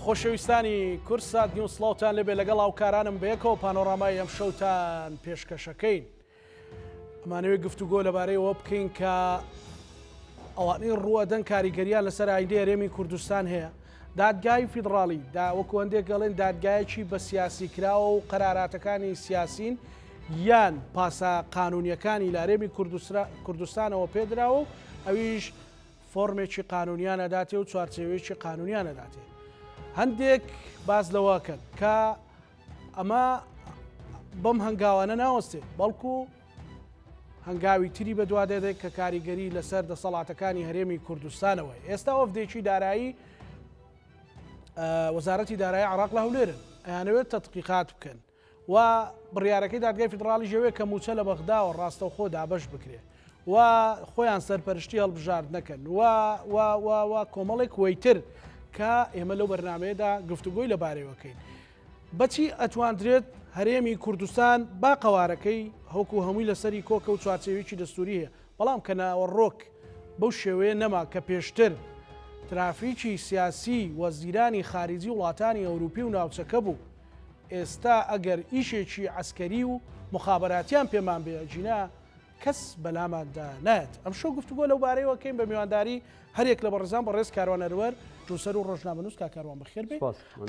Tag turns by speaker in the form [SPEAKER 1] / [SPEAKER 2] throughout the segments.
[SPEAKER 1] خۆشەویستانی کورسات نیوسڵاوتان لەبێ لەگەڵ هاوکارانم بەیەکەوە پانۆرامای ئەم شەوتان پێشکەشەکەین. ئەمانەوێت گفتوگۆ لەبارەیەوە بکەین کە ئەوانەی ڕوەدەن کاریگەریان لەسەر ئایندەی هەرێمی کوردستان هەیە. دادگای فیدراڵی وەکو هەندێک گەڵێن دادگایەکی بە سیاسی کراوە و قەراراتەکانی سیاسین یان پاسا قانونیەکانی لە هەرێمی کوردستانەوە پێدراوە و ئەویش فۆرمێکی قانونیان ئەداتێ و چوارچێوەیەکی قانونیان ئەداتێ. هەندێک باز لەواکەن کە ئەمە بەم هەنگاوانە ناوەستێ بەڵکو هەنگاوی تری بە دوا دێدێت کە کاریگەری لەسەر دەسەڵاتەکانی هەرێمی کوردستانەوەی. ئێستا وەفدێکی دارایی وەزارەتی دارایی عێراق لە هەولێرن ئەیانەوێت تەدقیقات بکەن و بڕیارەکەی دادگای فیدراڵی ژەوێت کە موچە لە بەغدا و ڕاستەوخۆ دابەش بکرێت و خۆیان سەرپەرشتی هەڵبژارد نەکەن و کۆمەڵێک وەیتر کە ئێمە لەو بەرنامەیەدا گفتوگۆی لەبارەوەکەین. بەچی ئەتواندرێت هەرێمی کوردستان با قەوارەکەی هەوکو هەمووی لەسەری کۆکە و چوارچێوێکی دەستوری هەیە، بەڵام کە ناوەڕۆک بەو شێوەیە نەما کە پێشتر ترافیکی سیاسی وەزیرانی خارجی وڵاتانی ئەوروپی و ناوچەکە بوو. ئێستا ئەگەر ئیشێکی عسکەری و مخابراتیان پێمان بێجینا کەس بەلاماندا نایەت. ئەم شەو گفتوگۆ لەو بارەیەوەکەین بە میوانداری هەرێک لە بەڕێزان بەڕێز کاروانەروەر جوسەر و ڕۆژنامەنووس کاکاروان بەخێر بێ،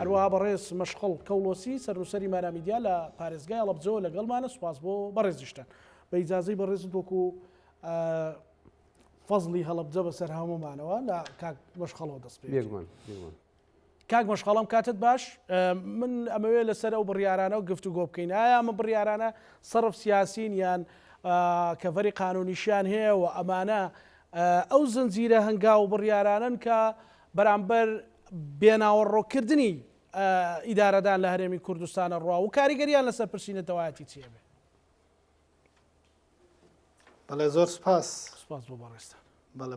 [SPEAKER 1] هەروەها بەڕێز مەشخەڵ کەولۆسی سەرروسەری مارامیدیا لە پارێزگای هەڵەبجەوە لەگەڵمانە. سوپاس بۆ بەڕێزیشتان بە ئیجازەی بەڕێز وەکو فەزلی هەڵەبجە بەسەر هەمومانەوە لە کاک مەشخەڵەوە دەست پێ. کاک مەشخەڵم کاتت باش. من ئەمەوێت لەسەر ئەو بڕیارانە و گفتوگۆ بکەین. ئایا ئەمە بڕیارانە سەرف سیاسین یان کەڤەری قانونیشیان هەیە و ئەمانە ئەو زنجیرە هەنگاو بڕیارانن کە بەرامبەر بێناوەڕۆکردنی ئیدارەدان لە هەرێمی کوردستانە ڕوا و کاریگەریان لەسەر پرسیینەتەوایەتی چێ بێ؟
[SPEAKER 2] بەڵێ زۆر سپاس.
[SPEAKER 1] سپاس بۆ بەڕێستان.
[SPEAKER 2] بەڵێ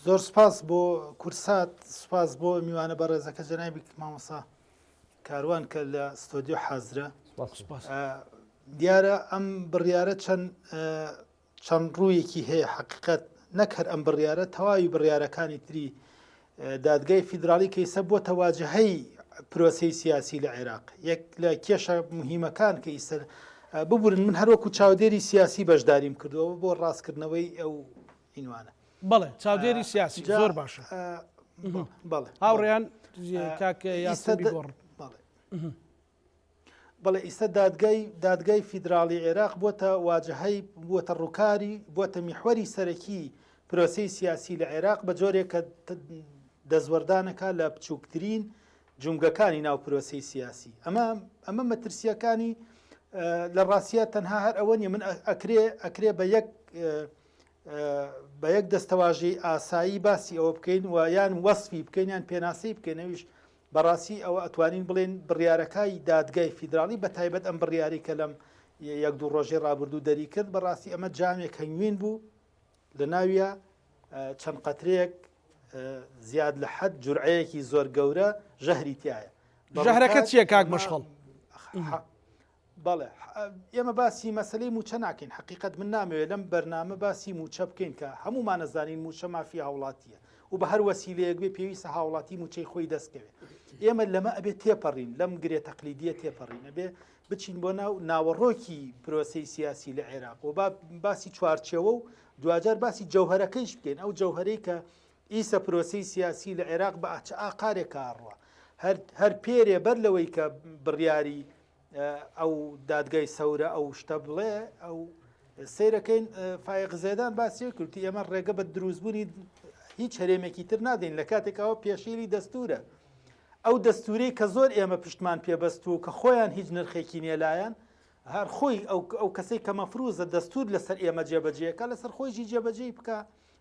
[SPEAKER 2] زۆر سپاس بۆ کورسات، سپاس بۆ میوانە بەڕێزەکە جەنابی مامۆستا کاروان کە لە ستۆدیۆ حازرە. دیارە ئەم بڕیارە چەند ڕوویەکی هەیە. حقیقەت نەک هەر ئەم بڕیارە تەواوی بڕیارەکانی تری دادگای فیدراڵی کە ئێستا بۆ تەواجهەی پرۆسەی سیاسی لە عێراق. یەک لە کێشە مهمەکان کە ئیسەر ببورن من هەروەکو چاودێری سیاسی بەشداریم کردەوە بۆ ڕاستکردنەوەی ئەو ئینوانە.
[SPEAKER 1] بەڵێ چاودێری سیاسی زۆر باشە.
[SPEAKER 2] بەڵێ
[SPEAKER 1] هاوڕێیان کاکە یاسەبی گۆڕ.
[SPEAKER 2] بەڵێ ئیستا دادگای فیدراڵی عێراق بۆتە واجهەی بۆتە ڕووکاری بۆتە میحوەری سەرەکی پرۆسەی سیاسی لە عێراق بە جۆرێک کە دەزوەردانەکە لە بچووکترین جومگەکانی ناو پرۆسەی سیاسی. ئەمە مەترسیەکانی لە ڕاستیە تەنها هەر ئەوە نیە. من ئەکرێ بە یەک دەستەواژەی ئاسایی باسی ئەوە بکەین و یان وەسفی بکەین یان پێناسی بکەین. ئەویش بەڕاستی ئەوە ئەتوانین بڵێن بڕیارەکەی دادگای فیدراڵی بە تایبەت ئەم بڕیاری کە لەم یەک دوو ڕۆژەی ڕابردوو دەری کرد بەڕاستی ئەمە جامێک هەنگوین بوو لە ناویە چەند قەترێک زیاد لە حەد جورعەیەکی زۆر گەورە ژەهری تایە.
[SPEAKER 1] ژەهرەکە چییە کاک مەشخەڵ؟
[SPEAKER 2] بەڵێ ئێمە باسی مەسلەی موچە ناکەین. حقیقت من نامەوێت لەم بەرنامە باسی موچە بکەین کە هەمومان نەزانین موچە مافی هاوڵاتیە و بە هەر وەسیلەیەک بێ پێویستە هاوڵاتی موچەی خۆی دەستکەوێت. ئێمە لەمە ئەبێ تێپەڕین، لەم گرێ تەقلیدیە تێپەڕین، ئەبێ بچین بۆ ناوەڕۆکی پرۆسەی سیاسی لە عێراق و باسی چوارچێوە و دوجار باسی جەوهەرەکەیش بکەین. ئەو جەوهەرەی کە ئیسە پرۆسەی سیاسی لە عێراق بە ئاقارێک کاڕوە هەر پێرێ بەر لەوەی کە بڕیاری ئەو دادگای سەورە ئەو شتە بڵێ ئەو سیرەکەین فایق زێدان باسی کردی. ئێمە ڕێگە بە دروستبوونی هیچ هەرێمێکی تر نادەین لە کاتێکەوە پێشیلی دەستورە. ئەو دەستوری کە زۆر ئێمە پشتمان پێبەست و کە خۆیان هیچ نرخێکی نێلایەن هەر خۆی ئەو کەسەی کە مەفروزە دەستور لەسەر ئێمە جێبەجێەکە لەسەر خۆیژی جێبەجێ بکە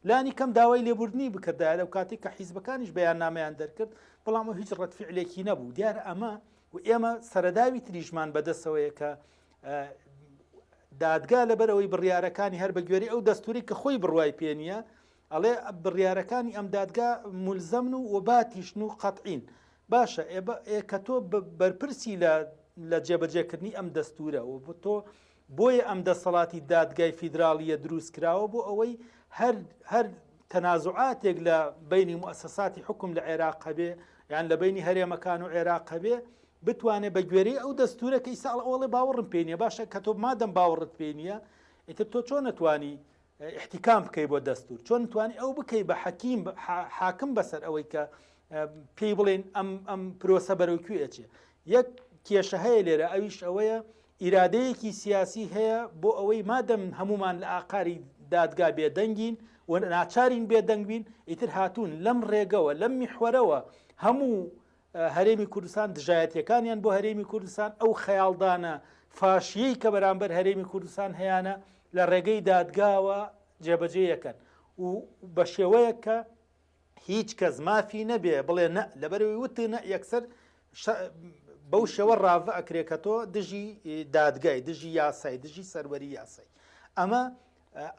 [SPEAKER 2] لانی کەم داوای لێبوردنی بکردایە لەو کاتێک کە حیزبەکانیش بەیان نامەیان دەرکرد بەڵام هیچ ڕەتفعلێکی نەبوو. دیارە ئەمە و ئێمە سەرەداوی تریژمان بەدەستەوەیە کە دادگا لەبەرەوەی بڕیارەکانی هەر بە گوێرەی ئەو دەستوری کە خۆی بڕوای پێ نییە ئەڵێ بڕیارەکانی ئەم دادگا مولزەمن و باتیشن و قەتعین. باشە کە تۆ بەرپرسی لە جێبەجێکردنی ئەم دەستورە و تۆ بۆیە ئەم دەسەڵاتی دادگای فیدراڵیە دروست کراوە بۆ ئەوەی هەر تەنازعاتێک لە بینی مؤسساتی حکم لە عێراق هەبێ یان لە بینی هەرێمەکان و عێراق هەبێ بتوانێت بە گوێرەی ئەو دەستورە کە ئیسا ئەوڵێ باوەڕم پێ نیە باشە کە تۆ مادەم باوەڕت پێ نیە ئیتر تۆ چۆن نتوانی احتیکام بکەی بۆ دەستور چۆن نتوانی ئەو بکەی بە حاکم بەسەر ئەوەی کە پێی بڵێن ئەم پرۆسە بەرەوکوێ ئەچێ یەک کێشە هەیە لێرە ئەویش ئەوەیە ئیرادەیەکی سیاسی هەیە بۆ ئەوەی مادەم هەمومان لە ئاقاری دادگا بێدەنگین و ناچارین بێدەنگ بین ئیتر هاتوون لەم ڕێگەوە لەم میحوەرەوە هەموو هەرێمی کوردستان دژایەتیەکانیان بۆ هەرێمی کوردستان ئەو خەیاڵدانە فاشیەی کە بەرامبەر هەرێمی کوردستان هەیەە لە ڕێگەی دادگاوە جێبەجێیەکەن و بە شێوەیە کە هیچ کەس مافی نەبێ بڵێ نە لەبەرەوەی وتنە یەکسەر بەو شێوە ڕاوە ئەکرێ کە تۆ دژی دادگای دژی یاسای دژی سەروەری یاسای ئەمە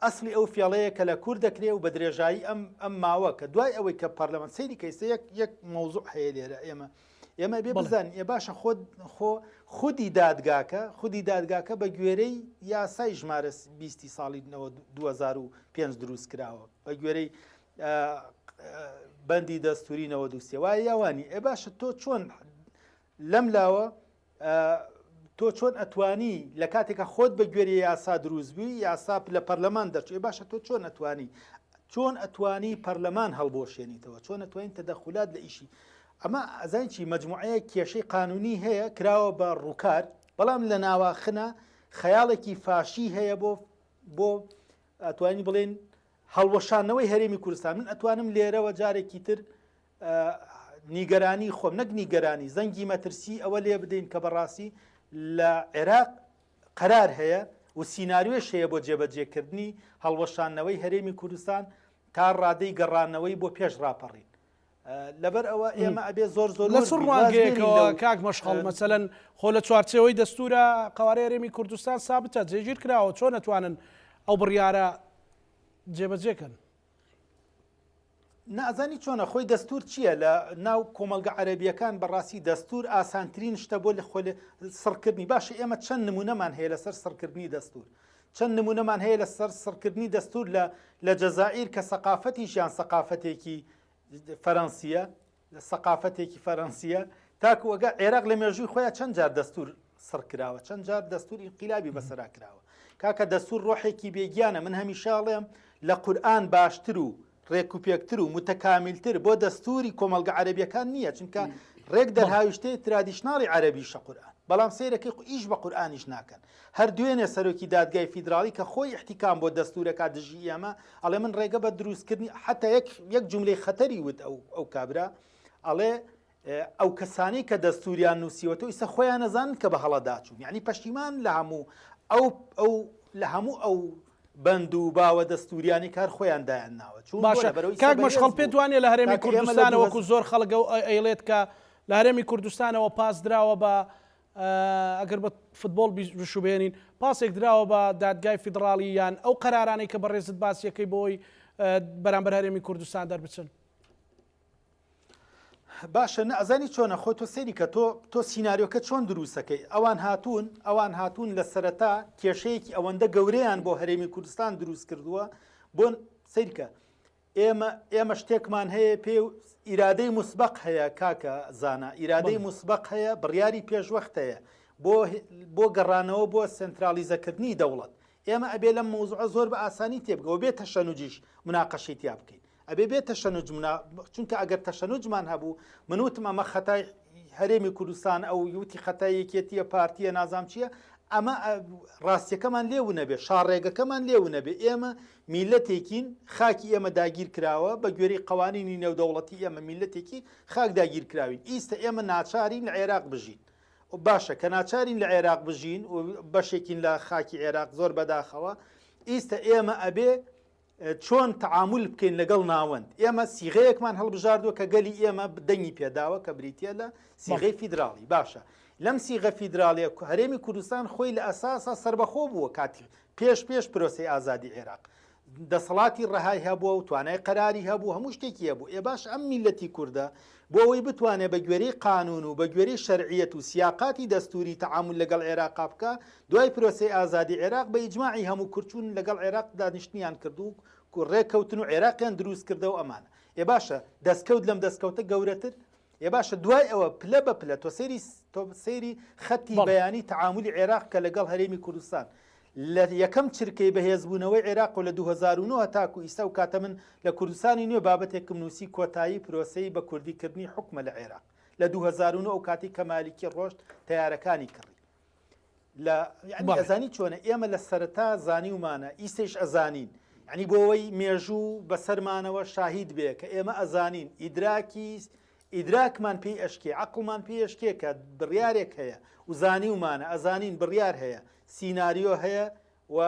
[SPEAKER 2] ئەسلی ئەو فێڵەیە کە لە کوور دەکرێ و بە درێژایی ئەم ماوە کە دوای ئەوەی کە پەرلەمەنت سەیری کەیسە یەک مەوزوع هەیە لێرە ئێمە بێ بزان ێ باشە خودی دادگاکە بە گوێرەی یاسای ژمارە 20 ساڵی 2005 دروست کراوە بە گوێرەی بەندی دەستورینەوە دووسێ وایە یاوانی ئێ باشە تۆ چۆن لەم لاوە تۆ چۆن ئەتوانی لە کاتێکە خۆت بە گوێری یاسا دروستبووی یاسا لە پەرلەمان دەرچێ باشە تۆ چۆن ئەتوانی پەرلەمان هەڵبۆشێنیتەوە چۆن ئەتوانین تەدەخولات لە ئیشی ئەمە ئەزانچی مجموعەیە کێشەی قانونی هەیە کراوە بە ڕووکار بەڵام لە ناواخنە خەیاڵێکی فاشی هەیە بۆ ئەتوانی بڵێن هەڵوەشانەوەی هەرێمی کوردستان من ئەتوانم لێرەوە جارێکی تر نیگەرانی خۆم نەک نیگەرانی زەنگی مەترسی ئەوە لێ بدەین کە بەڕاستی لە عێراق قەرار هەیە و سیناریۆش هەیە بۆ جێبەجێکردنی هەڵوەشانەوەی هەرێمی کوردستان تا ڕادەی گەڕانەوەی بۆ پێش ڕاپەڕین لەبەر ئەوە ئێمە ئەبێ زۆر
[SPEAKER 1] لە سڕ ڕوانگەیەکەوە کاک مەشخەڵ مەسەلەن خۆ لە چوارچێوەی دەستورە قەوارەی هەرێمی کوردستان سابتە جێگیر کراوە چۆن نەتوانن ئەو بڕیارە جێبەجێکن
[SPEAKER 2] نازانی چۆنە خۆی دەستور چییە لە ناو کۆمەلگە عەرەبیەکان بەڕاستی دەستور ئاسانترین شتە بۆ لە خۆ سڕکردنی باشە ئێمە چەند نمونەمان هەیە لەسەر سڕکردنی دەستور چەند نمونەمان هەیە لەسەر سڕکردنی دەستور لە جەزائیر کە سەقافەتیشیان سەقافەتێکی فەرەنسیە سەقافەتێکی فەرەنسیە تاکو وەگە عێراق لە مێژووی خۆیان چەند جار دەستور سڕکراوە چەند جار دەستور ئینقیلابی بەسەرا کراوە کاکە دەستور ڕۆحێکی بێگیانە من هەمیشاڵێم لە قورئان باشتر و ڕێکوپێکتر و متەکاملتر بۆ دەستوری کۆمەلگە عەرەبیەکان نییە چونکە ڕێک دەرهاویشتەی ترادیشناڵی عەرەبیشە قورئان بەڵام سەیرەکەی ئیش بە قورئانیش ناکەن هەر دوێنێ سەرۆکی دادگای فیدراڵی کە خۆی احتیکام بۆ دەستورەکە دژی ئێمە ئەڵێ من ڕێگە بە دروستکردنی حتا یەک جملەی خەتەری وت ئەو کابرا ئەڵێ ئەو کەسانی کە دەستوریان نووسیوەتەوە ئیسە خۆیان نەزانن کە بە هەڵەداچوون یعنی پەشیمان لە هەموو ئەو بند و باوە دەستوریانی کار خۆیان دایان ناوە
[SPEAKER 1] باشە کاک مەشخەڵ پێ دوانێ لە هەرێمی کوردستانە وەکو زۆر خەڵگە ئەیڵێت کە لە هەرێمی کوردستانەوە پاس دراوە بە ئەگەر بە فوتبۆڵ بشوبێنین پاسێک دراوە بە دادگای فیدراڵی یان ئەو قەرارانەی کە بەڕێزت باسیەکەی بۆی بەرامبەر هەرێمی کوردستان دەربچن
[SPEAKER 2] باشە نەزانی چۆنە خۆ تۆ سەیری کە تۆ سیناریۆکە چۆن دروستەکەی ئەوان هاتوون لە سەرەتا کێشەیەکی ئەوەندە گەورەیان بۆ هەرێمی کوردستان دروست کردووە بۆ سەیرکە ئێمە شتێکمان هەیە پێ ئیرادەی مسبق هەیە کاکە زانە ئیرادەی مسبق هەیە بڕیاری پێشوەخت هەیە بۆ گەڕانەوە بۆ سنترالیزەکردنی دەوڵەت ئێمە ئەبێ لەم مۆزوعە زۆر بە ئاسانی تێبگەوە بێت تەشەنوجیش مناقەشەی تیا بکەین ئەبێ بێت تەشەنوج چونکە ئەگەر تەشەنوجمان هەبوو من وتم ئەمە خەتای هەرێمی کوردستان ئەو یوتی خەتای یەکێتیە پارتیە نازام چییە ئەمە ڕاستیەکەمان لێو نەبێ شاڕێگەکەمان لێو نەبێ ئێمە میلەتێکین خاکی ئێمە داگیر کراوە بە گوێرەی قوانینی نێودەوڵەتی ئێمە میلەتێکی خاک داگیر کراوین ئیستا ئێمە ناچارین لە عێراق بژین باشە کە ناچارین لە عێراق بژین و بەشێکین لە خاکی عێراق زۆر بەداخەوە ئیستا ئێمە ئەبێ چۆن تعامل بکەین لەگەڵ ناوەند ئێمە سیغەیەکمان هەڵبژاردووە کە گەلی ئێمە دەنگی پێداوە کە بریتە لە سیغەی فیدراڵی باشە لەم سیغە فیدراڵیە هەرێمی کوردستان خۆی لە ئەساسا سربەخۆ بووە کاتی پێش پرۆسی ئازادی عێراق دەسەڵاتی ڕەهای هەبووە و توانای قەراری هەبوو هەموو شتێکی هەبوو ئێ باش ئەم میلەتی کووردە بۆ ئەوەی بتوانێت بە گوێرەی قانون و بە گوێرەی شەرعیەت و سیاقاتی دەستوری تەعامل لەگەڵ عێراق بکە دوای پرۆسی ئازادی عێراق بە ئیجماعی هەموو کورچوون لەگەڵ عێراق دانیشتنیان کردو ڕێککەوتن و عێراقیان دروست کردە و ئەمانە ئێ باشە دەستکەوت لەم دەستکەوتە گەورەتر ێ باشە دوای ئەوە پلە بە پلە تۆ سەیری خەتی بەیانی تعاملی عێراق کە لەگەڵ هەرێمی کوردستان لە یەکەم چرکەی بەهێزبوونەوەی عێراق و لە 2009 تاکو ئیستا و کاتە من لە کوردستانی نوێ بابەتێکم نووسی کۆتایی پرۆسەی بە کوردیکردنی حکومە لە عێراق لە 2009 ئەو کاتی کە مالیکی ڕۆشت تیارەکانی کڕی لە ئەزانی چۆنە ئێمە لە سەرەتا زانی ومانە ئیسش ئەزانین ینی بۆەوەی مێژوو بەسەرمانەوە شاهید بێ کە ئێمە ئەزانین ئیدراکمان پێی ئەشکێ عقلمان پێی ئەشکێ کە بڕیارێک هەیە و زانی ومانە ئەزانین بڕیار هەیە سیناریۆ هەیە و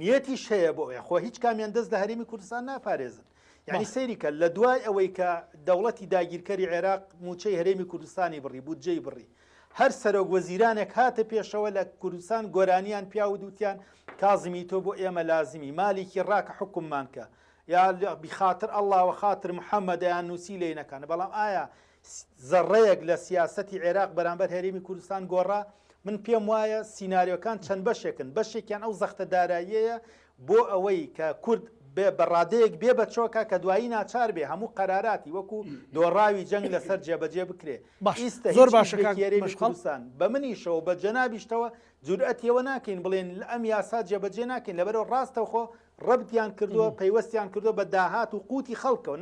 [SPEAKER 2] نیەتیش هەیە بۆ ئەوە خۆ هیچ کامیان دەست لە هەرێمی کوردستان ناپارێزن یعنی سەیری کە لە دوای ئەوەی کە دەوڵەتی داگیرکەری عێراق موچەی هەرێمی کوردستانی بڕی بودجەی بڕی هەر سەرۆک وەزیرانێک هاتە پێشەوە لە کوردستان گۆرانیان پیا و دووتیان کازمی تۆ بۆ ئێمە لازمی مالێکی ڕاکە حکوممان کە یا بخاتر ئەڵڵا و خاتر محەممەدیان نووسی لێ نەکانە بەڵام ئایا زەڕەیەک لە سیاسەتی عێراق بەرامبەر هەرێمی کوردستان گۆڕا من پێم وایە سیناریۆکان چەند بەشێکن بەشێکیان ئەو زەختە داراییەیە بۆ ئەوەی کە کورد بەڕادەیەک بێ بەچۆکە کە دوایی ناچار بێ هەموو قەراراتی وەکو دۆڕاوی جەنگ لەسەر جێبەجێ بکرێ
[SPEAKER 1] زۆر باشە
[SPEAKER 2] کوردستان بە منیشەوە بە جەنابیشتەوە جورئەتیەوە ناکەین بڵێن ئەم یاسا جێبەجێ ناکەین لەبەرەوە ڕاستەوخۆ ڕەبتیان کردووە پەیوەستیان کردووە بە داهات و قوتی خەڵکەوە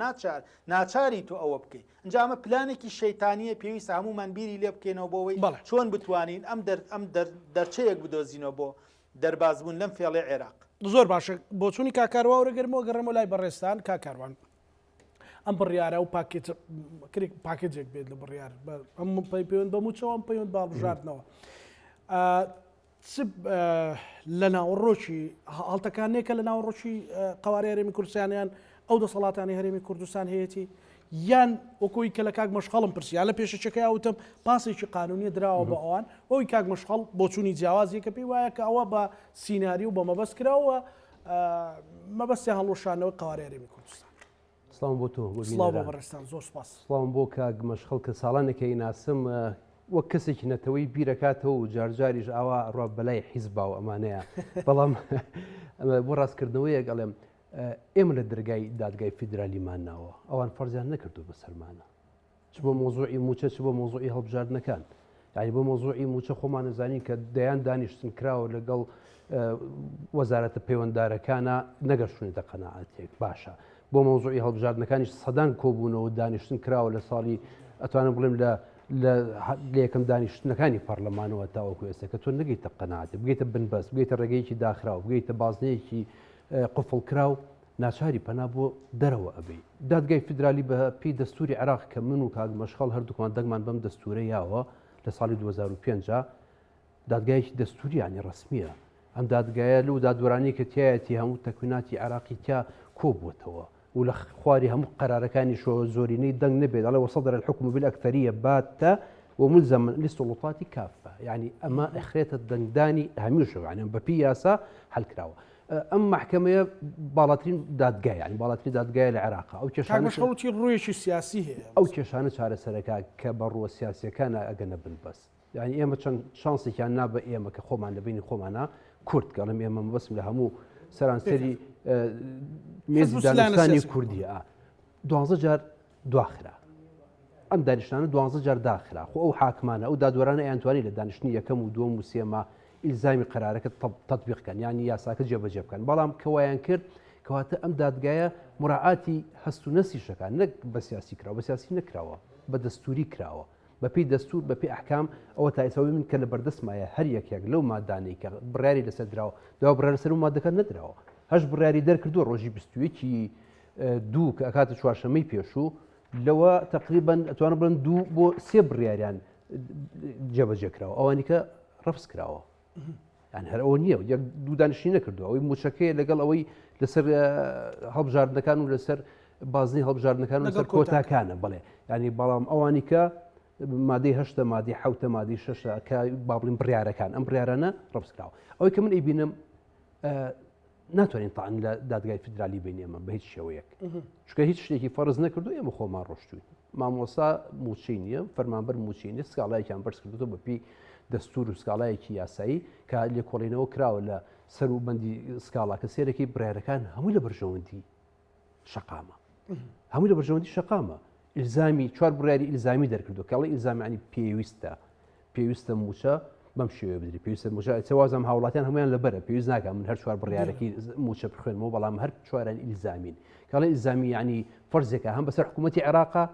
[SPEAKER 2] ناچاری تو ئەوە بکەیت اینجا ئەمە پلانێکی شەیتانیە پێویستە هەمومان بیری لێ بکەینەوە بۆەوەی چۆن بتوانین ئەم دەرچەیەک بدۆزینەوە بۆ دەربازبوون لەم فێڵێ عێراق.
[SPEAKER 1] زۆر باشە بۆچوونی کاکاروا وەرەگەرمەوە گەڕێمەوە لای بەڕێستان کاکاروان ئەم بڕیارە و پاکێجێک بێت لە بڕیار ئەم پەیوەند بەموچەوە ئەم پەیوەند باڵبژاردنەوە لە ناوەڕۆکی هەڵتەکانێکە لە ناوەڕۆکی قوارەی هەرێمی کوردستانیان ئەو دەسەڵاتانی هەرێمی کوردستان هەیەی یان وەکوی کە لە کاک مەشخەڵم پرسییا لە پێشەچەکە یاوتم پاسێکی قانونی دراوە بە ئەوان ئەوی کاک مەشخەڵ بۆچوونی جیاوازی کە پێی وایە کە ئەوە بە سیناری و بە مەبەست کراوە مەبەستی هەڵوەشانەوەی قوارەی هەرێمی کوردستان.
[SPEAKER 3] سڵام بۆ تۆ
[SPEAKER 1] بەڕێستان زۆر سپاس.
[SPEAKER 3] سڵام بۆ کاک مەشخەڵ کە ساڵانێکی ناسم وەک کەسێکی نەتەوەی بیرەکاتەوە و جارجاریش ئاوا ڕوا بەلای حیزبا و ئەمانەیە بەڵام بۆ ڕاستکردنەوەیەک ئەڵێم ئێمە لە دەرگای دادگای فیدرالیمان ناوە ئەوان فەرزیان نەکردو بە سەرمانە چ بۆ مۆزوعی موچە چ بۆ مۆزوعی هەڵبژاردنەکان یعنی بۆ مۆزوعی موچە خۆمان نەزانین کە دەیان دانیشتن کراوە لەگەڵ وەزارەتە پەیوەنددارەکانە نەگەشتونێتە قەناعەتێک باشە بۆ مۆزوعی هەڵبژاردنەکانیش سەدان کۆبوونەوە دانیشتن کراوە لە ساڵی ئەتوانم بڵێم لە یەکەم دانیشتنەکانی پەرلەمانەوە تاوەکو ئێستا کە تۆ نەگەیتە قەناعەت بگەیتە بنبەست بگەیتە ڕێگەیەکی داخراوە بگەیتە بازنەیەکی قفڵ کراو ناچاری پەنا بۆ دەرەوە ئەبێ دادگای فیدرالی بە پێی دەستوری عێراق کە من و کاک مەشخەڵ هەردووکمان دەنگمان بەم دەستورە یاوە لە ساڵی 2005 دادگایەکی دەستوریانی ڕسمیە ئەم دادگایە لەو دادوەرانی کە تایەتی هەموو تەکویناتی عێراقی تیا کۆبووەتەوە و لە خواری هەموو قەرارەکانی شۆ زۆرینەی دەنگ نەبێت ئەڵێ وصدر الحكم بالأكثرية باتة وملزم للسلطات كافة يعني أما إخريت الدنگداني هميشه يعني ببي ياسا حل كراوة ئەم محکەمەیە باڵاترین دادگای يعني باڵاترین دادگای لە عێراق ئەو
[SPEAKER 1] کێشانەی ڕوویەکی سیاسی هەیە
[SPEAKER 3] ئەو کێشانە چارەسەرەکە کە بە ڕووە سیاسیەکانە ئەگەنە بنبەست يعني ئێمە چەند شانسێکیان نابە ئێمە کە خۆمان لەبینی خۆمانە کورد کەڵم ئێمە مەبەستم لە هەموو سەرانسەری مێزی دانیشتانی کوردیە 12 جار دواخرا ئەم دانیشتانە 12 جار داخرا خۆ ئەو حاکمانە ئەو دادوەرانە ئەیانتوانی لە دانیشتنی یەکەم و دووەم و سێمە ئیلزامی قەرارەکە تەطبیقکەن یانی یاساکە جێبەجێ بکەن بەڵام کەوایان کرد کەواتە ئەم دادگایە مراعاتی هەست و نەسیشەکان نەک بە سیاسی کراوە بە سیاسی نەکراوە بە دەستوری کراوە بەپی دەستور بەپی ئەحکام ئەوە تا ئێستا من کە لە بەردەستمایە هەر یەکێک لەو مادانەی کە بڕیاری لەسەر دراوە داوا بڕیار لەسەر و مادەکە نەدراوە هەش بڕیاری دەرکردووە ڕۆژی 21 دوو کە ئەکاتە چوارشەمەی پێشوو لەوە تقریبان ئەتوانە بڵێن 2 بۆ 3 بڕیاریان جێبەجێ کراوە ئەوانی کە ڕەفز کراوە يعني هەر ئەوە نییە یەک دوو دانیشتنی نەکردووە ئەوەی موچەکەی لەگەڵ ئەوەی لەسەر هەڵبژاردنەکان و لەسەر بازنی هەڵبژاردنەکان و لەسەر کۆتاکانە بڵێ ینی بەڵام ئەوانی کە مادەی 8 مادەی 7 مادەی 6 کە با بڵین بڕیارەکان ئەم بڕیارانە ڕەفزکراوە ئەوەی کە من ئەیبینم ناتوانین تاعن لە دادگای فیدرالی بین ئێمە بە هیچ شێوەیەک چونکە هیچ شتێکی فەرز نەکردو ئێمە خۆمان ڕۆشتوین مامۆستا موچەی نییە فەرمانبەر موچەی نیە سکاڵایەکیان بەرز کردووە بەپی دەستور و سکاڵایەکی یاسایی کە لێکۆڵینەوە کراوە لە سەر و بەندی سکاڵا کە سێرەکەی بڕیارەکان هەمووی لە بەرژەوەندی شەقامە هەمووی لە بەرژەوەندی شەقامە ئیلزامی چوار بڕیاری ئیلزامی دەرکردو کەڵی ئیلزامی پێویستە موچە بەم شێوێ بدری پێویستە موچە چوازم هاوڵاتیان هەمویان لەبەرە پێویست ناکەم من هەر چوار بڕیارەکەی موچە بخوێنمەوە بەڵام هەر چواران ئیلزامین کەڵی ئیلزامی ینی فەرزێکە هەم بەسەر حکوومەتی عێراقا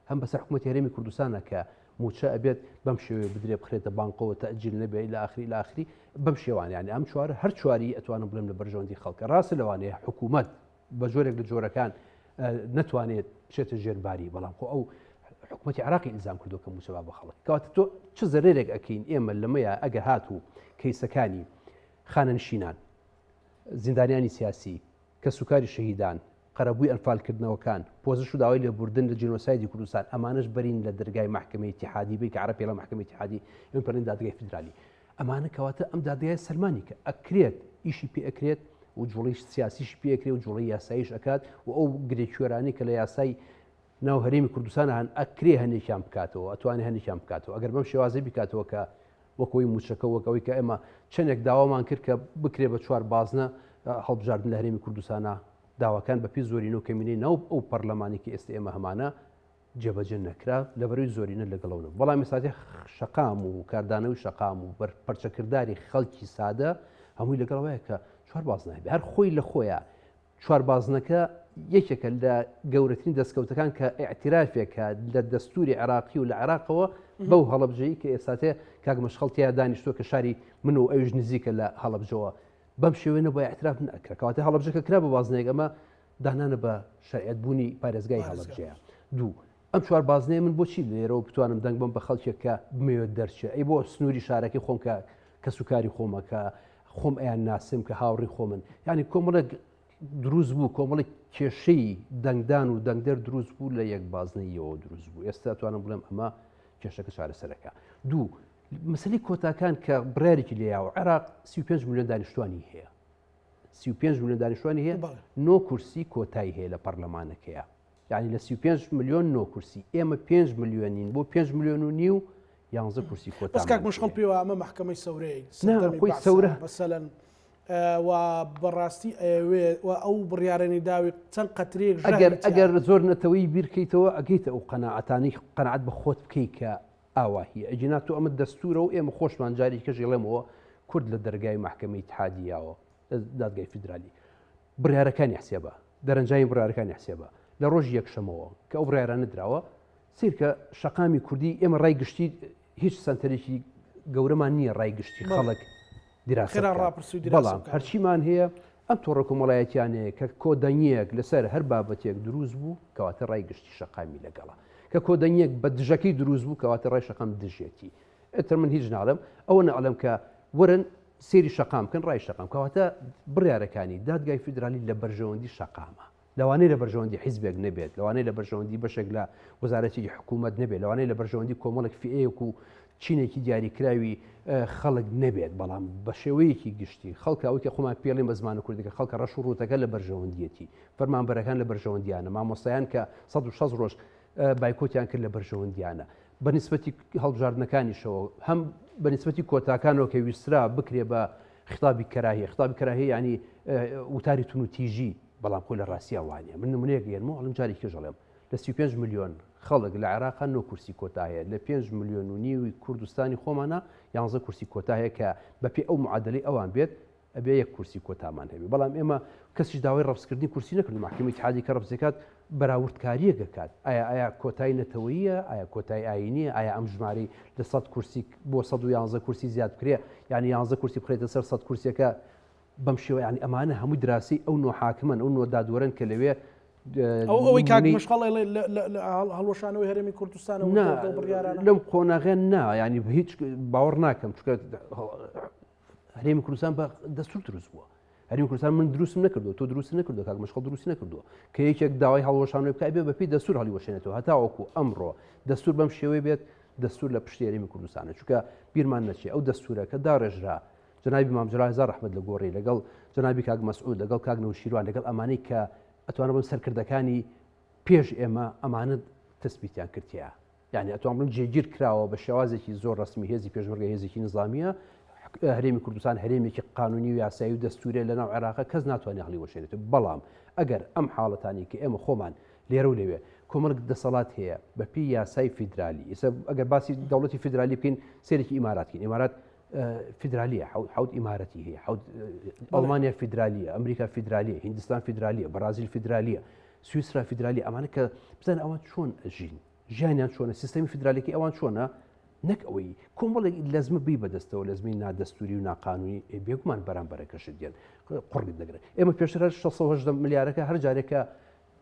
[SPEAKER 3] هەم بەسەر حکوومەتی هەرێمی کوردستانە کە موچە ئەبێت بەم شێوێ بدرێ بخرێتە بانقەوە تەئجیل نەبێت لە ئاخری بەم شێوان ینی ئەم چوارە هەر چواری ئەتوانم بڵێم لە بەرژەوەندی خەڵکە ڕاستە لەوانەیە حکوومەت بە جۆرێک لە جۆرەکان نەتوانێت بچێتە ژێرباری بەڵام خۆ ئەو حکوومەتی عراقی ئیلزام کردو کە موچە بە خەڵک کەواتە تۆ چ زەرێرێک ئەکەین ئێمە لەمەیە ئەگەر هاتوو کەیسەکانی خانەنشینان زیندانیانی سیاسی کە سوکاری شەهیدان قەرەبووی ئەنفالکردنەوەکان پۆزش و داوای لێبوردن لە جینۆسایدی کوردستان ئەمانش بەرین لە دەرگای محکمەی اتحادی بێ کە عەرەبی لە محکمەی اتحادی ئێمە پەرین دادگای فیدرالی ئەمانە کەواتە ئەم دادگای سەلمانی کە ئەکرێت ئیشی پێ ئەکرێت و جوڵی سیاسیش پێکرێت و جوڵی یاساییش ئەکات و ئەو گرێکوێرانی کە لە یاسای ناو هەرێمی کوردستان هەن ئەکرێ هەنێکیان بکاتەوە ئەتوانێت هەنێکیان بکاتەوە ئەگەر بەم شێوازەی بکاتەوە کە وەکەوەی موچەکە وەکەوەی کە ئێمە چەندێک داوامان کرد کە بکرێ بە چوار بازنە هەڵبژاردن لە هەرێمی کوردستانە داواکان بەپی زۆرینە و کەمینەی ناو ئەو پەرلەمانی کە ئێستا ئێمە هەمانە جێبەجێ نەکرا لەبەروی زۆرینە لەگەڵەوە بەڵام ئێستاتی شەقام و کاردانەوەی شەقام و پەرچەکردداری خەڵکی سادە هەمووی لەگەڵەوەیە کە چوار باز نایبێ هەر خۆی لە خۆیە چوار بازنەکە یەکێکە لە گەورەترین دەستکەوتەکان کە ئیعترافێکە لە دەستوری عراقی و لە عێراقەوە بەو هەڵەبجەیی کە ئێستاتێ کاک مەشخەڵتیا دانیشتووە کە شاری من و ئەویش نزیکە لە هەڵەبجەوە بەم شێوێنە بۆ ئیعتراف نەکرا کەواتە هەڵەبجەکە کرا بە بازنەیەک ئەمە دانانە بە شایەتبوونی پارێزگای هەڵەبجەیە دوو ئەم چوار بازنەیە من بۆچی لێرەوە بتوانم دەنگ بم بە خەڵکێک کە بمەوێت دەرچێ ئەی بۆ سنووری شارەکەی خۆم کە سوکاری خۆمە کە خۆم ئەیان ناسم کە هاوڕی خۆمن ینی کۆمەڵێک دروست بوو کۆمەڵی کێشەی دەنگدان و دەنگدەر دروست بوو لە یەک بازنەیەوە دروست بوو ئێستا توانم بڵێم ئەمە کێشەکە چارەسەرەکە دوو مەسەلەی کۆتاکان کە بڕیارێکی لێیاوە عێراق 35 میلیۆن دانیشتوانی هەیە 35 میلیۆن دانیشتوانی هەیە 9 کورسی کۆتایی هەیە لە پەرلەمانەکەیە یعنی لە 35 میلیۆن 9 کورسی ئێمە 5 میلیۆنین بۆ 5 میلیۆن و نیو 11 کورسی کۆتا
[SPEAKER 1] بەس کاک مشخەڵ پێوە ئەمە محکمەی سەورەیە
[SPEAKER 3] خۆی سەورە
[SPEAKER 1] مەسەلەن و بەڕاستی ئەو بڕیارەی داوی چەند قەترێک
[SPEAKER 3] ئەگەر زۆر نەتەوەی بیرکەیتەوە ئەگەیتە ئەو قەناعەتانی قەناعەت بە خۆت بکەیت کە ئاواهی ئەجینات و ئەمە دەستورە و ئێمە خۆشمان جاری کەژێڵێمەوە کورد لە دەرگای محکمەی اتحادیەوە دادگای فیدرالی بڕیارەکانی حسێبە دەرەنجامی بڕیارەکانی حسێبە لە ڕۆژی یەکشەمەوە کە ئەو بڕیارە نەدراوە سیرکە شەقامی کوردی ئێمە ڕایگشتی هیچ سنتەرێکی گەورەمان نییە ڕایگشتی خەڵک بەڵام هەرچیمان هەیە ئەم تۆڕە کۆمەڵایەتیانەیە کە کۆدەنیەک لەسەر هەر بابەتێک دروست بوو کەواتە ڕایگشتی شەقامی لەگەڵە کە کۆدەنیەک بە دژەکەی دروست بوو کەواتە ڕای شەقام دژێتی ئەتر من هیچ ناڵم ئەوە نەڵم کە وەرن سێری شەقام کەن ڕای شەقام کەواتە بڕیارەکانی دادگای فیدرالی لە بەرژەوەندی شەقامە لەوانەیە لە بەرژەوەندی حیزبێک نەبێت لەوانەیە لە بەرژەوەندی بەشێک لە وەزارەتی حکوومەت نەبێت لەوانەیە لە بەرژەوەندی کۆمەڵێک فئەیەک و چینێکی دیاریکراوی خەڵک نەبێت بەڵام بە شێوەیەکی گشتی خەڵکە ئەوکە خۆمان پێڵێن بە زمانە کوردەکە خەڵکە ڕەش و ڕوتەکە لە بەرژەوەندیەتی فەرمانبەرەکان لە بەرژەوەندیانە مامۆستایان کە 160 ڕۆژ بایکۆتیان کرد لە بەرژەوەندیانە بەنسبەتی هەڵبژاردنەکانیشەوە هەم بەنسبەتی کۆتاکانەوە کە ویسترا بکرێ بە خطابی کەراهی ینی وتاری تون و تیژی بەڵام خۆی لە ڕاستیە وانە من نمونەیەک گەێنمەوە هەڵم جارێکی ژەڵێم لە 35 میلیۆن خەڵک لە عێراق 9 کورسی کۆتایە لە 5 میلیۆن و نیوی کوردستانی خۆمانە 11 کورسی کۆتایە کە بەپێ ئەو معادلەی ئەوان بێت ئەبێ یەک کورسی کۆتامان هەبێ بەڵام ئێمە کەسیش داوای ڕەفسکردنی کورسی نەکرد محکمەی اتحادی کە ڕەفسەکات بەراوردکاریە دەکات ئایا کۆتایی نەتەوەییە ئایا کۆتایی ئاینیە ئایا ئەم ژماری لە 100 کورسی بۆ 111 کورسی زیاد بکرێ یعنی 11 کورسی بخرێتە سەر 100 کورسیەکە بەم شێوە یعنی ئەمانە هەمووی دراسی ئەو نۆ حاکمن ئەو نۆ دادوەرن کە لەوێ
[SPEAKER 1] ئەوەی کاک مشخەڵ هەڵوەشانەوەی هەرێمی کوردستانەوە
[SPEAKER 3] لەم قۆناغێن نا ینی هیچ باوەڕ ناکەم چکە هەرێمی کوردستان بە دەستور دروست بووە هەرێمی کوردستان من دروستم نەکردو تۆ دروست نەکردو کاک مشخەڵ دروستی نەکردووە کە یەکێک داوای هەڵوەشانەوەی بکات بێ بەپێی دەستور هەڵیوەشێنێتەوە هەتاوەکو ئەمڕۆ دەستور بەم شێوەی بێت دەستور لە پشتی هەرێمی کوردستانە چونکە بیرمان نەچێ ئەو دەستورە کە داڕێژرا جنابی مام جەلال هەزار ڕەحمەت لە گۆڕی لەگەڵ جنابی کاک مەسعود لەگەڵ کاک نەوشیروان لەگەڵ ئەمانەی کە ئەتوانە بم سەرکردەکانی پێش ئێمە ئەمانە تەسبیتیان کردیە یعنی ئەتوان بڵم جێگیر کراوە بە شێوازێکی زۆر ڕسمی هێزی پێشمەرگە هێزێکی نظامیە هەرێمی کوردستان هەرێمێکی قانونی و یاسایی و دەستورێ لە ناو عێراقە کەس ناتوانێت هەڵیوەشێنێت بەڵام ئەگەر ئەم حاڵەتانی کە ئێمە خۆمان لێرە و لەوێ کۆمەڵک دەسەڵات هەیە بە پێی یاسای فیدرالی. ئێستا ئەگەر باسی دەوڵەتی فیدرالی بکەین سێرێکی ئیماراتکەین. ئیمارات فیدرالیە، حوت ئیمارەتی هەیە، حوت ئەڵمانیا فیدرالیە، ئەمریکا فیدرالیە، هیندستان فیدرالیە، بەرازیل فیدرالیە، سویسرا فیدرالی. ئەمانە کە بزان ئەوان چۆن ئەژین، ژیانیان چۆنە، سیستەمی فیدرالیەکەی ئەوان چۆنە، نەک ئەوەی کۆمەڵێک لەزمە بی بەدەستەوە لەزمی نادەستوری و ناقانونی بێگومان بەرامبەرەکەشت دیان قڕگت دەگرێت. ئێمە پێشتر 680 ملیارەکە هەر جارێکە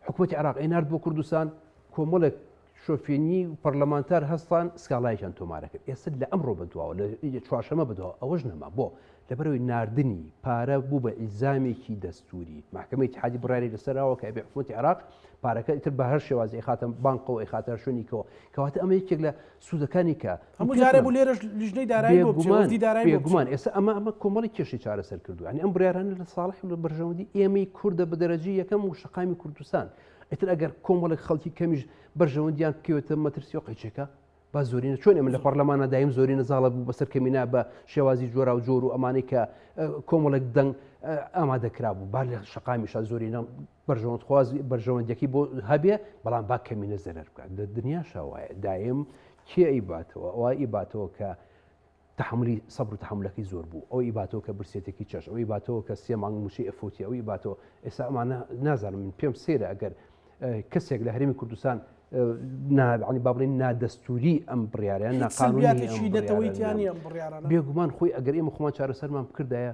[SPEAKER 3] حکوومەتی عێراق ئێنارد بۆ کوردستان کۆمەڵێک شۆفێنی و پەرلەمانتار هەستان سکاڵایشان تۆمارە کرد. ئێستا لە ئەمڕۆ بەدواوە لە چوارشەمە بەدەوە ئەوەش نەما بۆ لەبەرەوەی ناردنی پارە بوو بە ئیلزامێکی دەستوری. محکەمەی اتحادی بڕیاری لەسەرەوە کە ئەبێ حکوومەتی عێراق پارەکە ئیتر بە هەر شێوازی خاتە بانکەوە ئیخاتە شوێنیکەوە کەواتە ئەمە یەکێک لە سوودەکانی کە
[SPEAKER 1] هەموو جارێ بوو لێرەش لیژنەی دارایی بۆ بچێتی دارایی
[SPEAKER 3] بێگومان. ئێستا ئەمە کۆمەڵی کێشی چارەسەر کردو. ینی ئەم بڕیارانە لە ساڵح و لە بەرژەوەندی ئێمەی کوردە بە دەرەجی یەکەم و شەقامی کوردستان. ئیتر ئەگەر کۆمەڵێک خەڵکی کەمیش بەرژەوەندیان بکەوێتە مەترسی و قەیچێکە با زۆرینە چۆن ئێمە لە پەرلەمانە دایم زۆری نەزاڵە بوو بەسەر کەمینا بە شێوازی جۆرا و جۆر و ئەمانەی کە کۆمەڵێک دەنگ ئامادەکرا بوو با لە شەقامیشە زۆرینە بەرژەوەندخوازی بەرژەوەندێکی بۆ هەبێ بەڵام با کەمینە زەرەر بکات. لە دنیاشە وایە دایم کێ ئەیباتەوە ئەوە ئیباتەوە کە تحملی سەبر و تحملەکەی زۆر بوو، ئەو ئیباتەوە کە برسێتێکی چەش، ئەو ئیباتەوە کە سێ مانگ موچەی ئەفوتی، ئەو ئیباتەوە ئێستا ئەمانە نازانم من پێم سێرە ئەگەر کەسێک لە هەرێمی کوردستان عنی با بڵێن نادەستوری ئەم بڕیاریان
[SPEAKER 1] ناقانونی
[SPEAKER 3] بێگومان خۆی ئەگەر ئێمە خۆمان چارەسەرمان بکردایە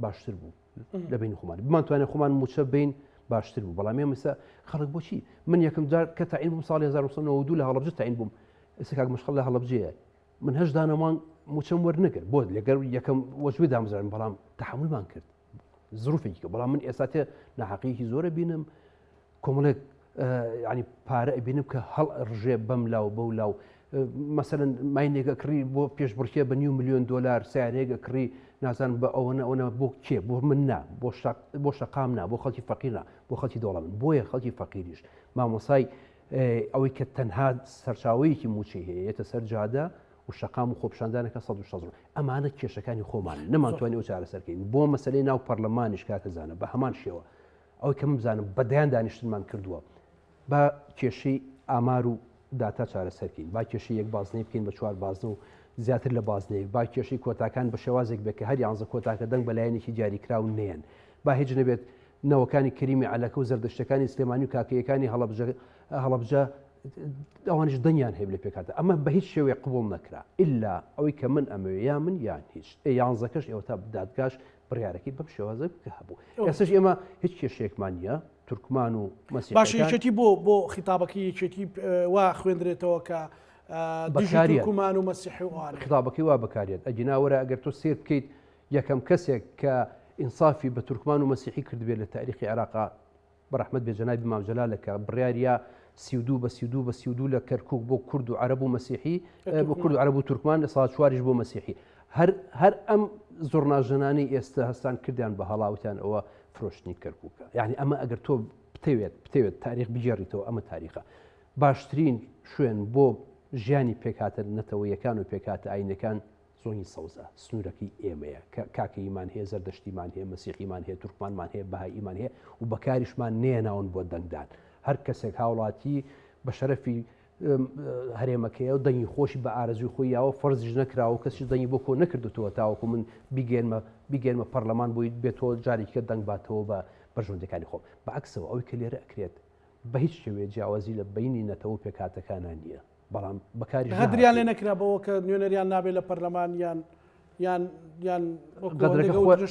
[SPEAKER 3] باشتر بوو لە بین خۆمان بمانتوانێت خۆمان موچە بین باشتر بوو. بەڵام ئێمە خەڵک بۆچی من یەکەم جار کە تاعین بووم ساڵی 1992 لە هەڵەبجە تاعین بووم. ئێستا کاک مەشخەڵ لە هەڵەبجەیە من هەشت دانەمان موچەم وەرنەگرت بۆ لەگەر یەکەم وەجوێ دامزران بەڵام تحملمان کرد زروفێکی کە بەڵام من ئێستا تێ ناحەقیەکی زۆرە بینم کۆمەڵێک ینی پارە ئەبینم کە هەڵ ڕژێ بەم لاو بەو لاو مەسەرەن ماینێکە کڕی بۆ پێشبڕکێ بە $1 ملیۆن سیارەیەکە کڕی نازان بە ئەوەنە بۆ کێ بۆ من نا بۆ شەقام نا بۆ خەڵکی فەقیرنا بۆ خەڵکی دەوڵەمەند بۆیە خەڵکی فەقیریش مامۆسای ئەوەی کە تەنها سەرچاوەیەکی موچەی هەیە یێتە سەر جادە و شەقام و خۆپشاندانەکە 160 ئەمانە کێشەکانی خۆمان نەمانتوانی ئەو چارەسەرکەین بۆ مەسەلەی ناو پەرلەمانیش کاکەزانە بە هەمان شێوە ئەوەی کە من بزانم بەدەیان دانیشتنمان کردووە با کێشەی ئامار و داتا چارەسەرکەین با کێشەی یەک بازنەی بکەین بە 4 بازنە و زیاتر لە بازنەیە با کێشەی کۆتاکان بە شێوازێک بێت کە هەر 11 کۆتاکە دەنگ بەلایەنێکی دیاریکراو نێن با هیچ نەبێت نەوەکانی کریمی عەلەکە و زەردەشتەکانی سلێمانی و کاکەیەکانی هەڵەبجە ئەوانش دەنگیان هەیە لە پێکاتە ئەمە بە هیچ شێوەیە قبوڵ نەکرا ئللا ئەوەی کە من ئەمەوێ یا من یان هیچ 11کەش ئێوە تا دادگاش بڕیارەکەی بەم شێوازە کە هەبوو. ئێستاش ئێمە هیچ کێشەیەکمان نییە تورکمان و مەسیحەکان
[SPEAKER 1] باشەکەی بۆ خیتابەکەی یەکێتی وا خوێندرێتەوە کە تورکمان و مەسیحی و
[SPEAKER 3] خیتابەکەی وا بەکارێت ئەجیناوەرە ئەگەر تۆ سیر بکەیت یەکەم کەسێک کە ئینسافی بە تورکمان و مەسیحی کردبێت لە تاریخی عێراقا بەڕەحمەت بێجەنابی مام جەلالەکە بڕیاریە 32 لە کەرکووک بۆ کورد و عەرەب و مەسیحی بۆ کورد و عەرەب و تورکمان لە ساڵ 4 بۆ مەسیحی هەر ئەم زۆرناژەنانی ئێستا هەستان کردیان بە هەڵاوتیان ئەوە فرۆشتنی کەرکووکە. یعنی ئەمە ئەگەر تۆ بتەوێت تاریخ بجێڕیتەوە ئەمە تاریخە باشترین شوێن بۆ ژیانی پێکاتە نەتەوەیەکان و پێکاتە ئاینەکان زۆنی سەوزە سنوورەکەی ئێمەیە کاکەیمان هەیە زەردەشتیمان هەیە مەسیحیمان هەیە تورکمانمان هەیە بەهاییمان هەیە و بەکاریشمان نێناون بۆ دەنگدان هەر کەسێک هاوڵاتی بە شەرەفی هەرێمەکەیە و دەنگی خۆشی بە ئارەزوی خۆی یاوە فەرزیش نەکراوە کەسی دەنگی بۆ کۆ نەکردوەوە تاوەکو من بیگەێنمە پەرلەمان بۆی بێتەوە جارێکیکە دەنگ باتەوە بە بەرژەوەندەکانی خۆم بەعکسەوە ئەوەی کە لێرە ئەکرێت بە هیچ شێوێ جیاوازی لە بینی نەتەوە پێکاتەکانان نییە بەڵام بەکاری
[SPEAKER 1] هەدریان لێ نەکرابەوە کە نوێنەریان نابێت لە پەرلەمان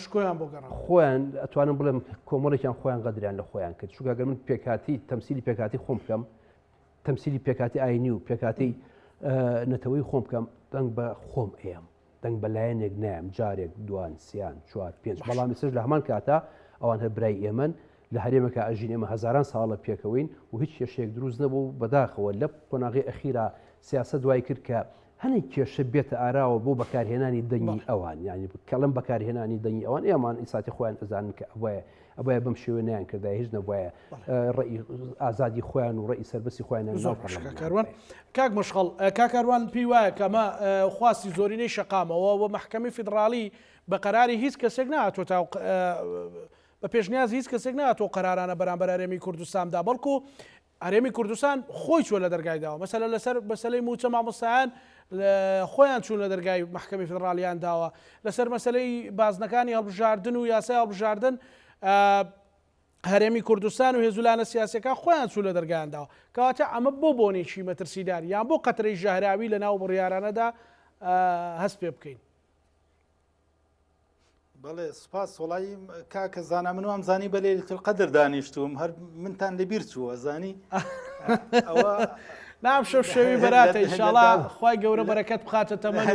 [SPEAKER 1] شکۆیان بۆ گەڕان
[SPEAKER 3] خۆیان ئەتوانم بڵێم کۆمەڵێکیان خۆیان غەدریان لە خۆیان کرد چونکە من پێکاتی تەمسیلی پێکاتی خۆم بکەم تەمسیلی پێکاتی ئاینی و پێکاتی نەتەوەی خۆم بکەم دەنگ بە خۆم ئێم دەنگ بەلایەنێک نام جارێک دوان سیان 4 5 بەڵام سەر لە هەمان کاتە ئەوان هەر برای ئێمن لە هەرێمەکە ئەژین ئێمە هەزاران ساڵە پێکەوەین و هیچ کێشەیەک دروست نەبوو بەداخەوە لە قۆناغی ئەخیرا سیاسە دوای کرد کە هەنێک کێشە بێتە ئاراوە بۆ بەکارهێنانی دەنگی ئەوان ینی کەڵم بەکارهێنانی دەنگی ئەوان ئێمان ئیساتی خۆیان ئەزانن کە ئەوەیە بەم شێوە نیان کردای هیچ نەبووایە ڕێی ئازادی خۆیان و ڕێی سەربەسی خۆیان
[SPEAKER 1] کاک مەشخەڵ کاکاروان پێی وایە کەمە خواستی زۆرینەی شەقامەوە و محکەمەی فیدراڵی بە قەراری هیچ کەسێک نهاتوە تا بە پێشنیاز هیچ کەسێک نهاتوە قەرارانە بەرامبەر هەرێمی کوردستاندا بەڵکو هەرێمی کوردستان خۆی چوە لە دەرگایداوە مەسەلە لەسەر مەسەلەی موچە مامۆستایان خۆیان چوون لە دەرگای محکەمی فدرالیان داوە لەسەر مەسەلەی بازنەکانی هەڵبژاردن و یاسای هەڵبژاردن هەرێمی کوردستان و هێزولانە سیاسەکە خۆیان چوو لە دەرگایانداوە کەواتە ئەمە بۆ بۆنێکی مەترسیدار یان بۆ قەترەی ژاهراوی لە ناو بڕیارانەدا هەست پێ بکەین.
[SPEAKER 2] بەڵێ سوپاس وڵی کاکە زانە من وام زانی بە لەیلەتول قەدر دانیشتوم هەر منتان لەبیر چووە زانی ئەوە
[SPEAKER 1] نام شەوی بەراتە ئینشاڵڵا خوای گەورە بەرەکەت بخاتە تەمەن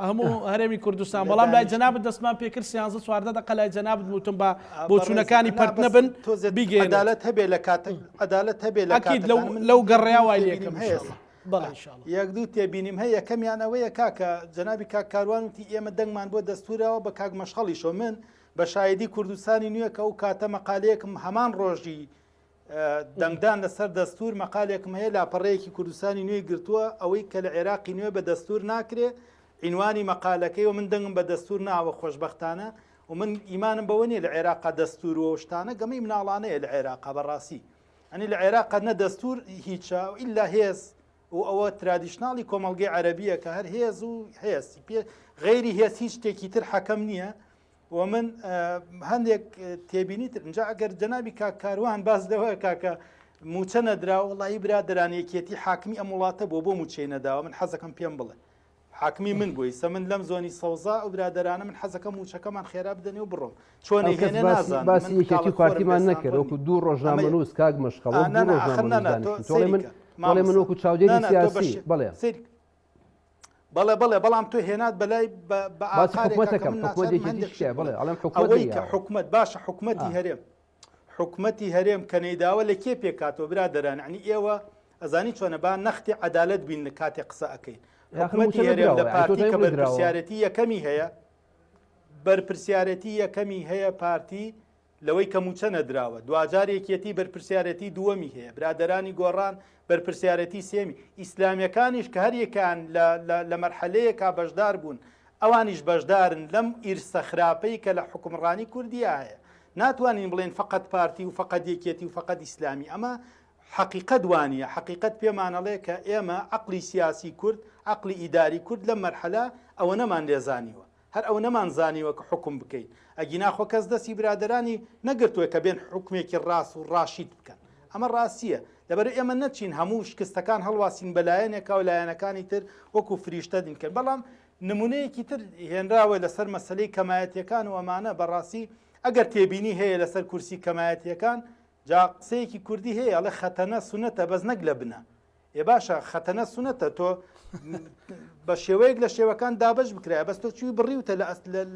[SPEAKER 1] هەموو هەرێمی کوردستان بەڵام لای جەنابەت دەستمان پێکرد 14 دقە لای جەنابەت وتم بە بۆچوونەکانی پەرت نەبن بیگەێن
[SPEAKER 2] عەدالەت هەبێ لە کاتێک عەدالەت هەبێ لە
[SPEAKER 1] ئەکید لەو گەڕێیا وای لێکم
[SPEAKER 2] یەک دوو تێبینیم هەیە یەکەمیان ئەوەیە کاکە جەنابی کاک کاروان وتی ئێمە دەنگمان بۆ دەستورەوە بە کاک مەشخەڵیشۆ من بە شایدی کوردستانی نوێ کە ئەو کاتە مەقالەیەکم هەمان ڕۆژی دەنگدان لەسەر دەستور مەقالێکم هەیە لاپەڕەیەکی کوردستانی نوێی گرتووە ئەوەی کە لە عێراقی نوێ بە دەستور ناکرێ عینوانی مەقالەکەی و من دەنگم بە دەستور ناوە خۆشببختانە و من ئیمانم بەوە نیە لە عێراقا دەستور و شتانە گەمەی مناڵانەیە لە عێراقا بەڕاستی ئەنی لە عێراقا نە دەستور هیچە و ئیلا هێز و ئەوە ترادیشناڵی کۆمەڵگەی عەرەبیە کە هەر هێز و هێستی پێ غەیری هێز هیچ شتێکی تر حەکەم نییە و من هەندێک تێبینیتر اینجا ئەگەر جەنابی کاک کاروان باز لەوەیە کاکە موچە نەدراوە وڵی برادرانەیەکێتی حاکمی ئەم وڵاتە بۆ موچەی نەداوە من حەزەکەم پێم بڵێ حاکمی من بووی سە من لەم زۆنی سەوزا و برادرانە من حەزەکە موچەکەمان خێرا بدەنێ و بڕۆم چۆنی هێنێ نازانم
[SPEAKER 3] باسی یەکێتی پارتیمان نەکرد وەکو دوو ڕۆژنامە نووس کاک مەشخەڵ بەڵێ من وەکو چاودێری سیاسی بڵێ
[SPEAKER 2] بەڵێ بەڵام تۆ هێنات بەلای
[SPEAKER 3] ئەوەی
[SPEAKER 2] کە حکومت باشە حکومەتی هەرێم حکومەتی هەرێم کە نەیداوە لە کێ پێکاتەوە برادەران عنی ئێوە ئەزانی چۆنە با نەختی عەدالەت بین لە کاتێک قسە ئەەکەین حکومەتی هەرێم لە پارتی کە بەرپرسیارەتی یەکەمی هەیە بەرپرسیارەتی یەکەمی هەیە پارتی لەوەی کە موچە نەدراوە دوجارێکیەتی بەرپرسیارەتی دووەمی هەیە برادەرانی گۆڕان بەرپرسیارەتی سێمی ئیسلامیەکانیش کە هەریەکان لە مەرحەلەیەکا بەشدار بوون ئەوانیش بەشدارن لەم ئیرسە خراپەی کە لە حکومڕانی کوردیا هەیە ناتوانین بڵێن فقط پارتی و فقط یەکێتی و فقط ئیسلامی ئەمە حقیقت وانە حقیقت پێمانەڵێ کە ئێمە عقلی سیاسی کورد عقلی ئیداری کورد لە مەرحەلە ئەوە نەمان لێزانیوە هەر ئەو نەمانزانیوە کە حکم بکەین ئەگینا خۆ کەس دەستی برادرانی نەگرتووە کە بێن حکومێکی ڕاست و ڕاشید بکەن ئەمە ڕاستیە لەبەر ئێمە نەچین هەموو شکستەکان هەڵواسین بەلایەنێکا و لایەنەکانی تر وەکو فریشتە دینکەن بەڵام نمونەیەکی تر هێنراوە لەسەر مەسلەی کەمایەتیەکان و ئەمانە بەڕاستی ئەگەر تێبینی هەیە لەسەر کورسی کەمایەتیەکان جا قسەیەکی کوردی هەیە ئەڵێ خەتەنە سونەتە بەس نەک لە بنە ێ باشە خەتەنە سونەتە تۆ بە شێوەیەک لە شێوەکان دابش بکرای بەس تۆ چوی بڕیوتە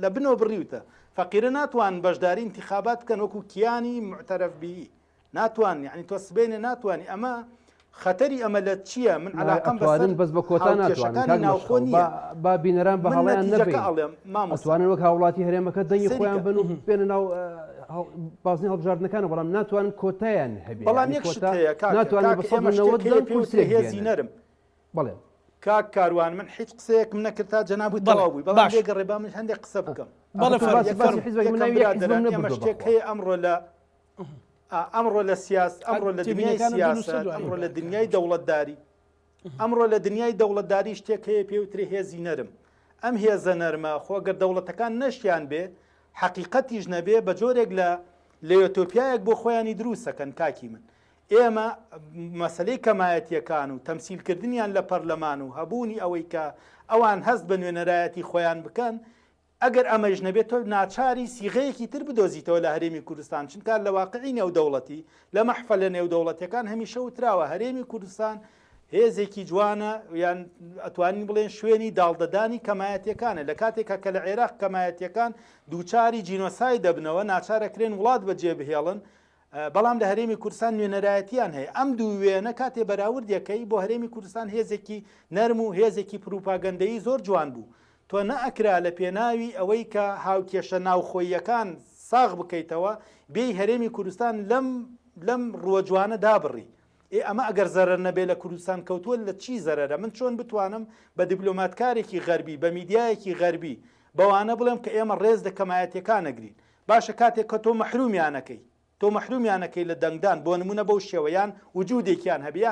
[SPEAKER 2] لە بنەوە بڕیوتە فەقیرە ناتوان بەشداری انتخابات بکەن وەکو کیانی معتەرەف بی ناتوان یعنی تۆ سبێنێ ناتوانانی ئەمە خەتەری ئەمە لە چییە من علاقەم
[SPEAKER 3] بەس بە کۆتا ناتوانن با بینەران بە هەڵیان نەبێتوانن وەک هاوڵاتی هەرێمەکە دەنگی خۆیان بن و بێنە ناو بازنی هەڵبژاردنەکانە بەڵام ناتوانن کۆتایان هەبێت
[SPEAKER 2] بەڵام ناتوانێتی نەرم
[SPEAKER 3] بڵێ
[SPEAKER 2] کاک کاروان من هیچ قسەیەکم نەکرد تا جەنابووی تەواوی بەڵام لێگەڕێ با من هەندێک قسە بکەم شتێک هەیە ئەمڕۆ لە سیاست ئەمڕۆ لە دنیای سیاست ئەمڕۆ لە دنیای دەوڵەتداری ئەمڕۆ لە دنیای دەوڵەتداری شتێک هەیە پێوتری هێزی نەرم ئەم هێزە نەرمە خۆگەر دەوڵەتەکان نەشیان بێ حقیقەتیش نەبێ بە جۆرێک لە ئۆتۆپیایەک بۆ خۆیانی دروستەکەن کاکی من ئێمە مەسلەی کەمایەتیەکان و تەمسیلکردنیان لە پەرلەمان و هەبوونی ئەوەی کە ئەوان هەست بە نوێنەرایەتی خۆیان بکەن ئەگەر ئەمەش نەبێت تۆ ناچاری سیغەیەکی تر بدۆزیتەوە لە هەرێمی کوردستان چونکە لە واقعی نێودەوڵەتی لە مەحفەلە نێودەوڵەتیەکان هەمیشە وتراوە هەرێمی کوردستان هێزێکی جوانە یان ئەتوانین بڵێن شوێنی داڵدەدانی کەمایەتیەکانە لە کاتێکە کە لە عێراق کەمایەتیەکان دووچاری جینۆسای دەبنەوە ناچارەکرێن وڵات بەجێ بهێڵن بەڵام لە هەرێمی کوردستان نوێنەرایەتیان هەیە ئەم دوو وێنە کاتێ بەراوردەکەی بۆ هەرێمی کوردستان هێزێکی نەرم و هێزێکی پروپاگەندەیی زۆر جوان بوو تۆ نەئەکرا لە پێناوی ئەوەی کە هاوکێشە ناوخۆیەکان ساغ بکەیتەوە بێی هەرێمی کوردستان لەم ڕووە جوانە دابڕی ئەمە ئەگەر زەرەر نەبێ لە کوردستان کەوتووە لە چی زەرەرە من چۆن بتوانم بە دیبلۆماتکارێکی غەربی بە میدیایەکی غەربی بەوانە بڵێم کە ئێمە ڕێز لە کەمایەتیەکان نەگرین باشە کاتێک کە تۆ مەحرومیانەکەی تۆ مەحرومیانەکەی لە دەنگدان بۆ نمونە بەو شێوەیان وجودێکیان هەبیە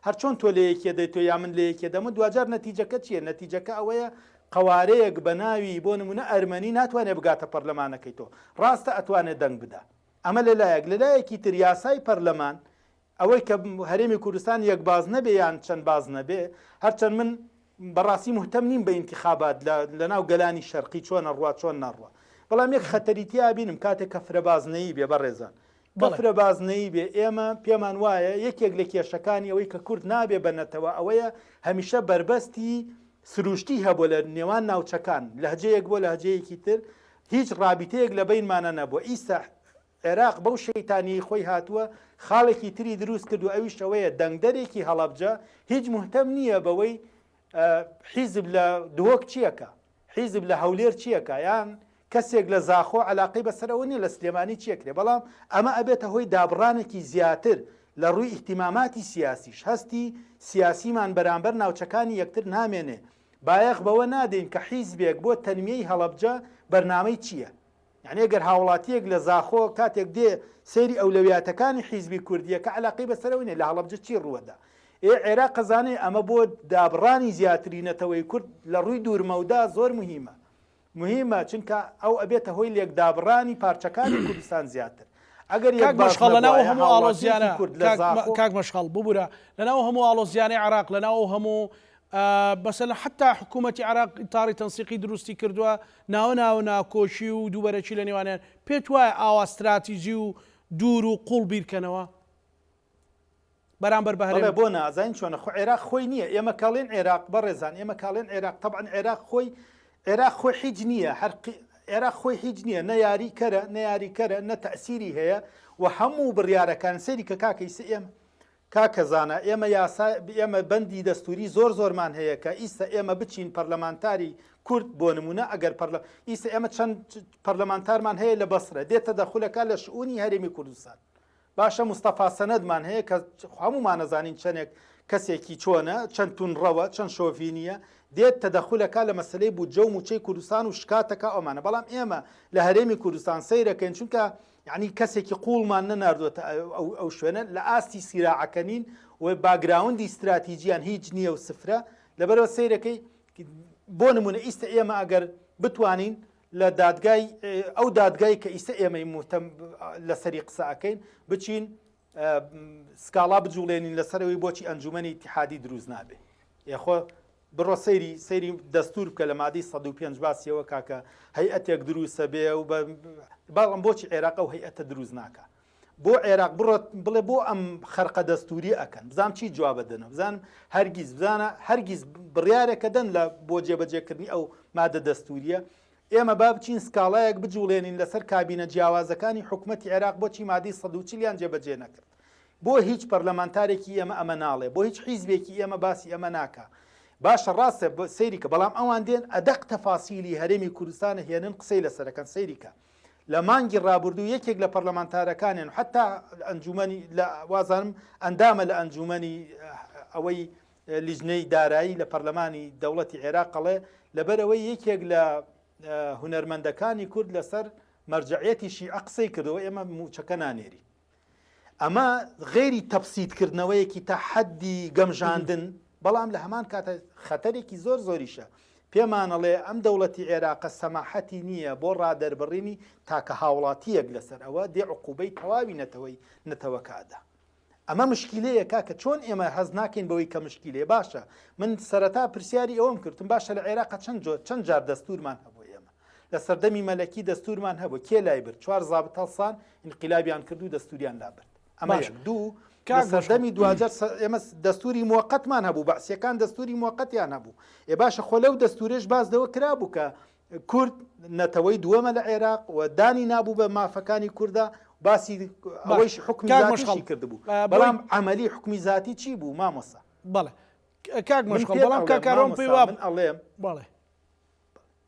[SPEAKER 2] هەرچۆن تۆ لە یەکێ دەیت تۆ یا من لە یەکێ دەمە دوجار نەتیجەکە چییە؟ نەتیجەکە ئەوەیە قوارەیەک بە ناوی بۆ نمونە ئەرمەنی ناتوانێت بگاتە پەرلەمانەکەی تۆ ڕاستە ئەتوانێت دەنگ بدا. ئەمە لەلایەکی تر یاسای پەرلەمان ئەوەی کە هەرێمی کوردستان یەک باز نەبێ یان چەند باز نەبێ، هەرچەند من بەڕاستی مهتەم نیم بە ئینتیخابات لە ناو گەلانی شەرقی چۆنە ڕوا چۆن ناڕوە، بەڵام یەک خەتەریتیا بینم کاتێک کە فرەبازنەیی بێ بەڕێزان فرەبازنەیی بێ ئێمە پێمان وایە یەکێک لە کێشەکانی ئەوەی کە کورد نابێ بەنەتەوە ئەوەیە هەمیشە بربەستی سروشتی هەبوو لە نێوان ناوچەکان لەهجەیەک بۆ لەهجەیەکی تر هیچ ڕابطەیەک لە بینمانە نەبووە. ئیستا عێراق بەو شەیتانی خۆی هاتووە خاڵێکی تری دروست کرد و ئەویش ئەوەیە دەنگدەرێکی هەڵەبجە هیچ مهتەم نییە بەوەی حیزب لە دۆک چیەکە، حیزب لە هەولێر چیەکە، یان کەسێک لە زاخۆ علاقەی بەسەرەوە نیە لە سلێمانی چیەکرێ، بەڵام ئەمە ئەبێتە هۆی دابڕانێکی زیاتر لە ڕووی ئیحتیماماتی سیاسیش. هەستی سیاسیمان بەرامبەر ناوچەکانی یەکتر نامێنێ، بایەخ بەوە نادەین کە حیزبێک بۆ تەنمیەی هەڵەبجە بەرنامەی چییە. یعنی ئەگەر هاوڵاتیەک لە زاخۆ کاتێک دێ سەیری ئەولەویاتەکانی حیزبی کوردیە کە علاقەی بەسەرەوە نیە لە هەڵەبجە چی ڕووەدا. عێراق قەزانێ ئەمە بۆ دابڕانی زیاترینەتەوەی کورد لە ڕووی دوورمەودا زۆر مهمە چونکە ئەو ئەبێتە هۆی لێک دابڕانی پارچەکانی کوردستان زیاتر. ئەگەر
[SPEAKER 1] مەشخەڵ لەناو هەموو ئاڵۆزیانە کاک مەشخەڵ ببوورە لەناو هەموو ئاڵۆزیانەی عێراق لەناو هەموو بەسەلا حتا حکوومەتی عێراق ئیتاری تەنسیقی دروستی کردووە ناو ناکۆشی و دووبەرەکی لە نێوانیان پێت وایە ئاوا استراتیژی و دوور و قوڵ بیرکەنەوە بەرامبەر بە هەرێم
[SPEAKER 2] بۆ نازانین چۆنە خۆ عێراق خۆی نییە. ئێمە کاڵێن عێراق بەڕێزان ئێمە کاڵێن عێراق طبعا عێراق خۆی هیچ نییە، عێراق خۆی هیچ نییە، نە یاریکەرە نە تەسیری هەیە و هەموو بڕیارەکان سەری کە کاکەیسە ئێمە کاکەزانە ئێمە بەندی دەستوری زۆرمان هەیە کە ئیستا ئێمە بچین پەرلەمانتاری کورد بۆ نمونە ئەگەر ئیستا ئێمە چەند پەرلەمانتارمان هەیە لە بەسرە دێتە دەخولەکە لە شئونی هەرێمی کوردستان. باشە مستەفا سەنەدمان هەیە کە هەمومان نەزانین چەندێک کەسێکی چۆنە چەند تونڕەوە چەند شۆڤینیە دێت تەدەخولەکە لە مەسلەی بودجە و موچەی کوردستان و شکاتەکە ئەومانە، بەڵام ئێمە لە هەرێمی کوردستان سەیرەکەین چونکە یعنی کەسێکی قوڵمان نەناردوێتە ئەو شوێنە لە ئاستی سیراعەکەنین و باگراوندی استراتیژیان هیچ نییە و سفرە لەبەرەوە سەیرەکەی بۆ نمونە ئیستا ئێمە ئەگەر بتوانین لە دادگای ئەو دادگای کە ئیستا ئێمەی مهتەم لەسەری قسەکەین بچین سکاڵا بجوڵێنین لەسەرەوەی بۆچی ئەنجومەنی ئیتیحادی دروست نابێ. یخۆ بڕۆ سەیری دەستور بکە لە مادەی 105 باسیەوە کاکە هەیئەتێک دروستە بێ و باڵام بۆچی عێراق و هەیئەتە دروست ناکە. بۆ عێراق بڵێ بۆ ئەم خەرقە دەستوری ئەکەن بزانم چی جوابە دەنە بزانم هەرگیز بڕیارێکە دەن لە بۆ جێبەجێکردنی ئەو مادە دەستوریە. ئێمە با بچین سکاڵایەک بجوڵێنین لەسەر کابینە جیاوازەکانی حکوومەتی عێراق بۆچی مادەی 140 جێبەجێ نەکرد. بۆ هیچ پەرلەمانتارێکی ئەمە ناڵێ، بۆ هیچ حیزبێکی ئێمە باسی ئەمە ناکە. باشە ڕاستە سەیریکە، بەڵام ئەوان دێن ئەدەق تەفاسیلی هەرێمی کوردستانە هێنن قسەی لەسەرەکەن سەیریکە. لە مانگی ڕابردوو یەکێک لە پەرلەمانتارەکانیان حتا ئەنجومەنی لە وازانم ئەندامە لە ئەنجومەنی ئەوەی لیژنەی دارایی لە پەرلەمانی دەوڵەتی عێراقڵێ لەبەرەوەی یەکێک لە هونەرمەندەکانی کورد لەسەر مەرجعەتی شیعە قسەی کردەوە ئێمە موچەکە نانێری. ئەمە غێری تەفسیدکردنەوەیەکی تا حەدی گەمژاندن، بەڵام لە هەمان کاتە خەتەرێکی زۆریشە. پێمانەڵێ ئەم دەوڵەتی عێراقە سەماحەتی نییە بۆ ڕادەربڕینی تاکە هاوڵاتیەک لەسەر ئەوە دێ عقوبەی تەواوی نەتەوەکادا. ئەمە مشکلەیە کاکە چۆن ئێمە هەز ناکەین بەوەی کە مشکلێ باشە. من سەرەتا پرسیاری ئەوەم کردم باشە لە عێراق چەند جار دەستورمان هەبوو، ئێمە لە سەردەمی مەلەکی دەستورمان هەبوو، کێ لای برد 4 زابط هەڵسان انقلابیان کرد و دەستوریان لابرد. ئەمە دوو سەردەمی دوجار ئێمە دەستوری موقتمان هەبوو، بەعسیەکان دەستوری موقتیان هەبوو. باشە خۆ لەو دەستورێش بازدەوە کرابوو کە کورد نەتەوەی دووەمە لە عێراق و دانی نابوو بە مافەکانی کووردا باسی ئەوەیش حکمی ذاتی کردبوو، بەڵام عملی حکمی ذاتی چی بوو مامۆسا؟
[SPEAKER 1] بەڵێ کاک مەشکەڵ بەڵام کاکارۆم پێی وابن
[SPEAKER 2] ئەڵێم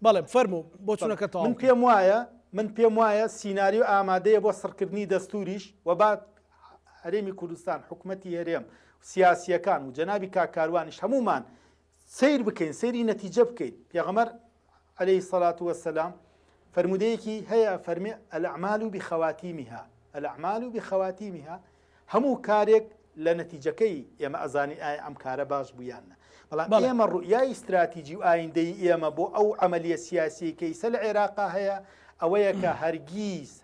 [SPEAKER 1] بەڵێ فەرموو بۆ چونەکە تەواو.
[SPEAKER 2] من پێم وایە سیناریۆ ئامادەیە بۆ سڕکردنی دەستوریش و بعد هەرێمی کوردستان حکوومەتی هەرێم سیاسیەکان و جەنابی کاکاروانیش هەمومان سیر بکەین، سەیری نەتیجە بکەین. پێغەمبەر عەلەیهی سەڵات وەسەلام فەرمودەیەکی هەیە فەرمێ ئەلئەعمال بخەواتیمها، الأعمال بخواتيمها هەموو کارێک لە نەتیجەکەی ئێمە ئەزانی ئایا ئەم کارە باش بوویانە بەڵام ئێمە ڕوئیای استراتیجی و ئایندەی ئێمە بۆ ئەو عملیە سیاسی کەیسە لە عێراقا هەیە ئەوەیە کە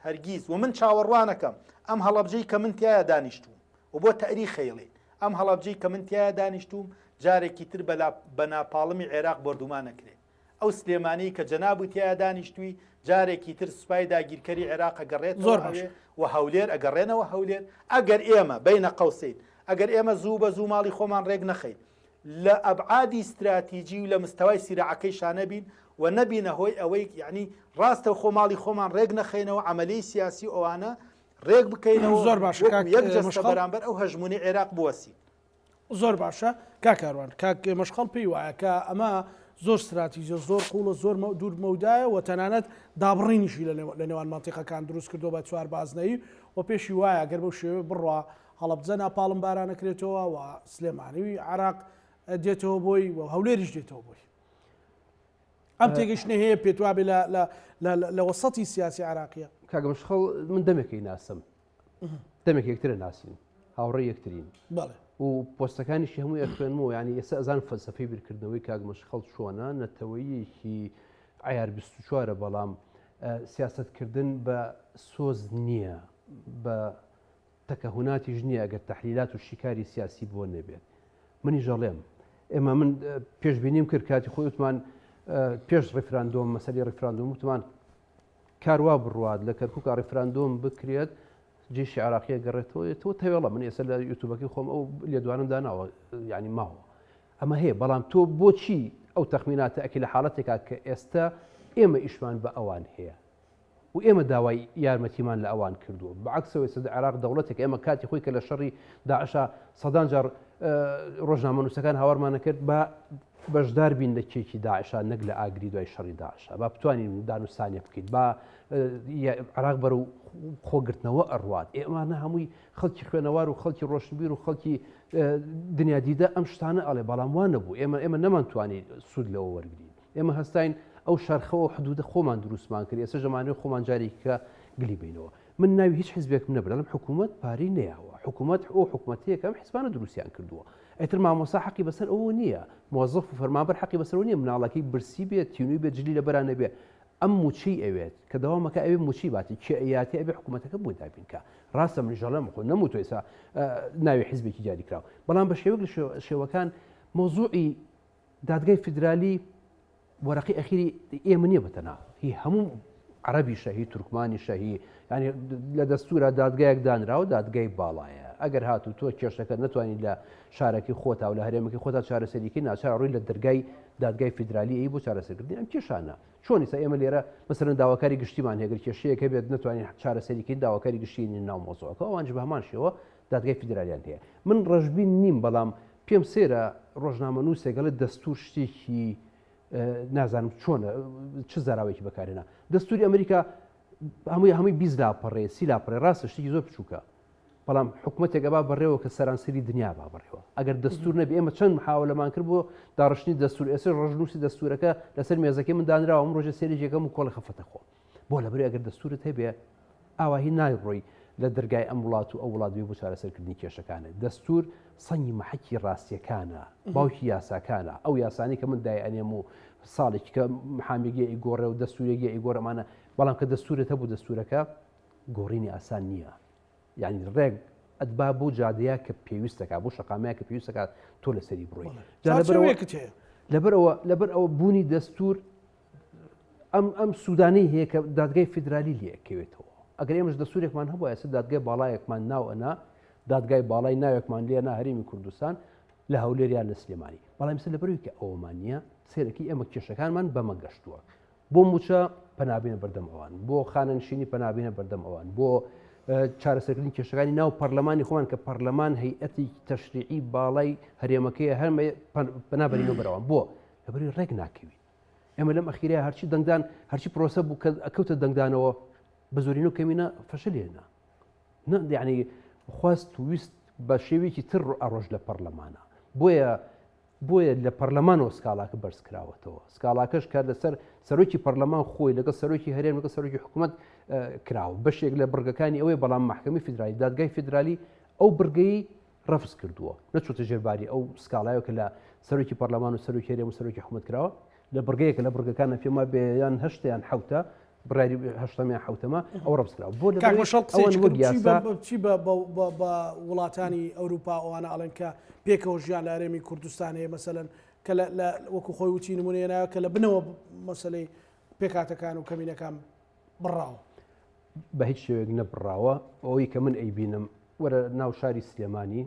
[SPEAKER 2] هەرگیز و من چاوەڕوانەکەم ئەم هەڵەبجەی کە من تایە دانیشتوم و بۆ تەریخ خەیڵێن ئەم هەڵەبجەی کە من تایە دانیشتوم جارێکی تر بە ناپاڵمی عێراق بەردومانەکرێت ئەو سلێمانی کە جەناب و تایە دانیشتووی جارێکی تر سوپای داگیرکەری عێراق ئەگەڕێت
[SPEAKER 1] زۆر باش
[SPEAKER 2] و هەولێر ئەگەڕێنەوە هەولێر ئەگەر ئێمە بینە قەوسین ئەگەر ئێمە زوو بە زوو ماڵی خۆمان ڕێک نەخەین لە ئەبعادی استراتیجی و لە مستەوای سیرعەکەی شانەبین و نەبینە هۆی ئەوەی یعنی ڕاستە خۆماڵی خۆمان ڕێک نەخەینەوە عملی سیاسی ئەوانە ڕێک بکەینەوە
[SPEAKER 1] زۆر باش
[SPEAKER 2] یەک جەستە بەرامبەر ئەو هەژمونی عێراق بوەسی
[SPEAKER 1] زۆر باشە کاکاروان کاک مەشخەڵ پێی وایە کە ئەمە زۆر استراتیژە زۆر قوڵە زۆر دوور مەودایە و تەنانەت دابڕینیشی لە نێوان مانتیقەکان دروست کردو بە چوار بازنەی و پێشی وایە گەر بەو شێوێ بڕوا هەڵەبجە ناپاڵم بارانەکرێتەوە و سلێمانیوی عراق دێتەوە بۆی و هەولێریش دێتەوە بۆی ئەم تێگەشتنە هەیە پێت وابێ لە وەسەتی سیاسی عراقیە
[SPEAKER 3] کاگە مەشخەڵ من دەمێکی ناسم دەمێک یەکترە ناسین هاوڕێ یەکترین
[SPEAKER 1] بەڵێ
[SPEAKER 3] و پۆستەکانیشی هەموو ئەخوێنمەوە ینی ئێستا ئەزان فەلسەفەی بیرکردنەوەی کاک مەشخەڵ چۆنە نەتەوەیەکی عیار 24 بەڵام سیاستکردن بە سۆز نییە بە تەکەهوناتیش نییە ئەگەر تەحلیلات و شیکاری سیاسی بۆ نەبێت منی ژەڵێم ئێمە من پێشبینیم کرد کاتی خۆی وتمان پێش ڕێفراندۆم مەسەلی ڕێفراندۆم وتمان کاروا بڕوات لە کەرکووکە ڕێفراندۆم بکرێت جێشی عراقیە گەڕێتەوە تۆ تەوێڵە من ئێستا لە یوتوبەکەی خۆم ئەو لێدوانم داناوە ینی ماوە ئەمە هەیە بەڵام تۆ بۆچی ئەو تەخمیناتە ئەکی لە حاڵەتێکا کە ئێستا ئێمە ئیشمان بە ئەوان هەیە و ئێمە داوای یارمەتیمان لە ئەوان کردووە بەعکسەوەی سەد عراق دەوڵەتێک ئێمە کاتی خۆی کە لە شەڕی داعشا سەدان جار ڕۆژنامە نووسەکان هاوارمانە کرد بە بەشدار بین لە کێکی داعشا نەک لە ئاگری دوای شەڕی داعشا با بتوانین دانوستانێ بکەیت با عراق بەرەو خۆگرتنەوە ئەڕوات ئێمانە هەمووی خەڵکی خوێنەوار و خەڵکی ڕۆشنبیر و خەڵکی دنیا دیدە ئەم شتانە ئەڵێ بەڵام وان نەبوو ئێمە نەمانتوانی سوود لەوە وەرگین ئێمە هەستین ئەو شەرخەوە حدودە خۆمان دروستمان کرد ئێستا ژەمانەی خۆمان جارێککە گلی بینەوە من ناوی هیچ حیزبێکم نەبرا لەم حکوومەت پارەی نەیەوە حکوومەت ئەو حکوومەتەیە کەم حیزبانە دروستیان کردووە ئەتر مامۆسا حەقی بەسەر ئەوە نییە موظف و فەرمانبەر حەقی بەسەر نییە مناڵەکەی برسی بێت تینووی بێت جلی لە بەرانە بێ ئەم موچی ئەوێت کە دەوامەکە ئەوێ موچی باتی کێعیاتی ئەبێ حکوومەتەکە بۆی دابینکە ڕاستە من ژەڵەم خۆ نەموتۆ ئێستا ناوی حیزبێکی جاری کراوە بەڵام بە شێوەک لە شێوەکان مۆزوعی دادگای فیدرالی وەرەقی ئەخیری ئێمە نییە بەتەنها هی هەموو عەرەبی شەهی تورکمانی شەهی ینی لە دەستورە دادگایەک دانراوە دادگای باڵایە ئەگەر هاتو تۆ کێشەکە نتوانین لە شارەکەی خۆتا و لە هەرێمەکەی خۆتا چارەسەریکەی ناچار ڕووی لە دەرگای دادگای فیدرالی ئەی بۆ چارەسەرکردنی ئەم کێشانە چۆن ئێستا ئێمە لێرە مەسەرەن داواکاری گشتیمان هێگر کێشەیەکە بێت نتوانین چارەسەریکەی داواکاری گشتینی ناو مۆزوعەکە ئەوانش بە هەمان شێوە دادگای فیدرالیان هەیە من ڕەشبین نیم بەڵام پێم سێرە ڕۆژنامە نووسێگەڵت دەستور شتێکی نازانم چۆنە چ زاراوێکی بەکارێنە دەستوری ئەمریکا هەمووی 20 لاپەڕێ 30 لاپەڕێ ڕاستە شتێکی زۆر بچووکە بەڵام حکوومەتێکە با بەڕێوە کە سەرانسەری دنیا با بڕێەوە ئەگەر دەستور نەبی ئێمە چەند محاولەمان کرد بۆ داڕشتنی دەستور ئێستا ڕژنووسی دەستورەکە لەسەر مێزەکەی من دانراوە ئەم ڕۆژە سێریێکەکەم و کۆڵی خەفەتە خۆ بۆ لەبەر ئەگەر دەستورت هەبێ ئاواهی نایڕۆی لە دەرگای ئەم وڵات و ئەو وڵاتوی بۆ چارەسەرکردنی کێشەکانە دەستور سەنگی مەحەکی ڕاستیەکانە باوکی یاساکانە ئەو یاسانی کە من دای ئەنێم و ساڵێکی کە محامێگی ئیگۆڕێ و دەستورێکی ئیگۆڕەمانە بەڵام کە دەستورێت هەبوو دەستورەکە گۆڕینی ئاسان نییە یعنی ڕێک ئەدبا بۆ جادەیە کە پێویستەکە بۆ شەقامەیە کە پێویستەکە تۆ لەسەری بڕۆی لەبەر ئەوە بوونی دەستور ئەم سوودانەی هەیە کە دادگای فیدرالی لێکەوێتەوە ئەگەر ئێمەش دەستورێکمان هەبوو ئێستا دادگای باڵایەکمان ناو ئەنا دادگای باڵای ناوێکمان لێنا هەرێمی کوردستان لە هەولێریان لە سلێمانی بەڵام ئێستا لەبەرەوەی کە ئەوەمان نییە سێرەکی ئێمە کێشەکانمان بەمە گەشتووە بۆ موچە پەنابینە بەردەم ئەوان بۆ خانەنشینی پەنابینە بەردەم ئەوان بۆ چارەسەرکردنی کێشەکانی ناو پەرلەمانی خۆمان کە پەرلەمان هەیئەتی تەشریعی باڵای هەرێمەکەیە هەرمە پەنابەرینەوە بەرەوە بۆ لەبەری ڕێک ناکەوی ئێمە لەم ئەخیرەیە هەرچی دەنگدان هەرچی پرۆسە بوو کە ئەکەوتە دەنگدانەوە بە زۆرین و کەمینە فەشەلێنە یعنی خواست ویست بە شێوەیەکی تر ئەڕۆژ لە پەرلەمانە بۆیە بۆیە لە پەرلەمانەوە سکاڵاکە بەرز کراوەتەوە سکاڵاکەش کار لەسەر سەرۆکی پەرلەمان خۆی لەگەڵ سەرۆکی هەرێم لەگەڵ سەرۆکی حکوومەت کراوە بەشێک لە بڕگەکانی ئەوەی بەڵام محکەمی فیدرالی دادگای فیدرالی ئەو بڕگەی ڕەفز کردووە نەچۆتە ژێرباری ئەو سکاڵایەوە کە لە سەرۆکی پەرلەمان و سەرۆکی هەرێم و سەرۆکی حکوومەت کراوە لە بڕگەیەکە لە بڕگەکانە پێما بێیان هەشتیان حوتە بڕای هەشتەمیان حوتەمە ئەو ڕەفزکراوە بۆ
[SPEAKER 1] چی بە وڵاتانی ئەوروپا ئەوانە ئەڵێن کە پێکەوە ژیان لە هەرێمی کوردستانەیە مەسەلەن کە وەکو خۆی وچی نمونێنایە کە لە بنەوە مەسلەی پێکاتەکان و کەمینەکان بڕاوە
[SPEAKER 3] بە هیچ شێوەیەک نەبڕاوە ئەوەی کە من ئەیبینم وەرە ناو شاری سلێمانی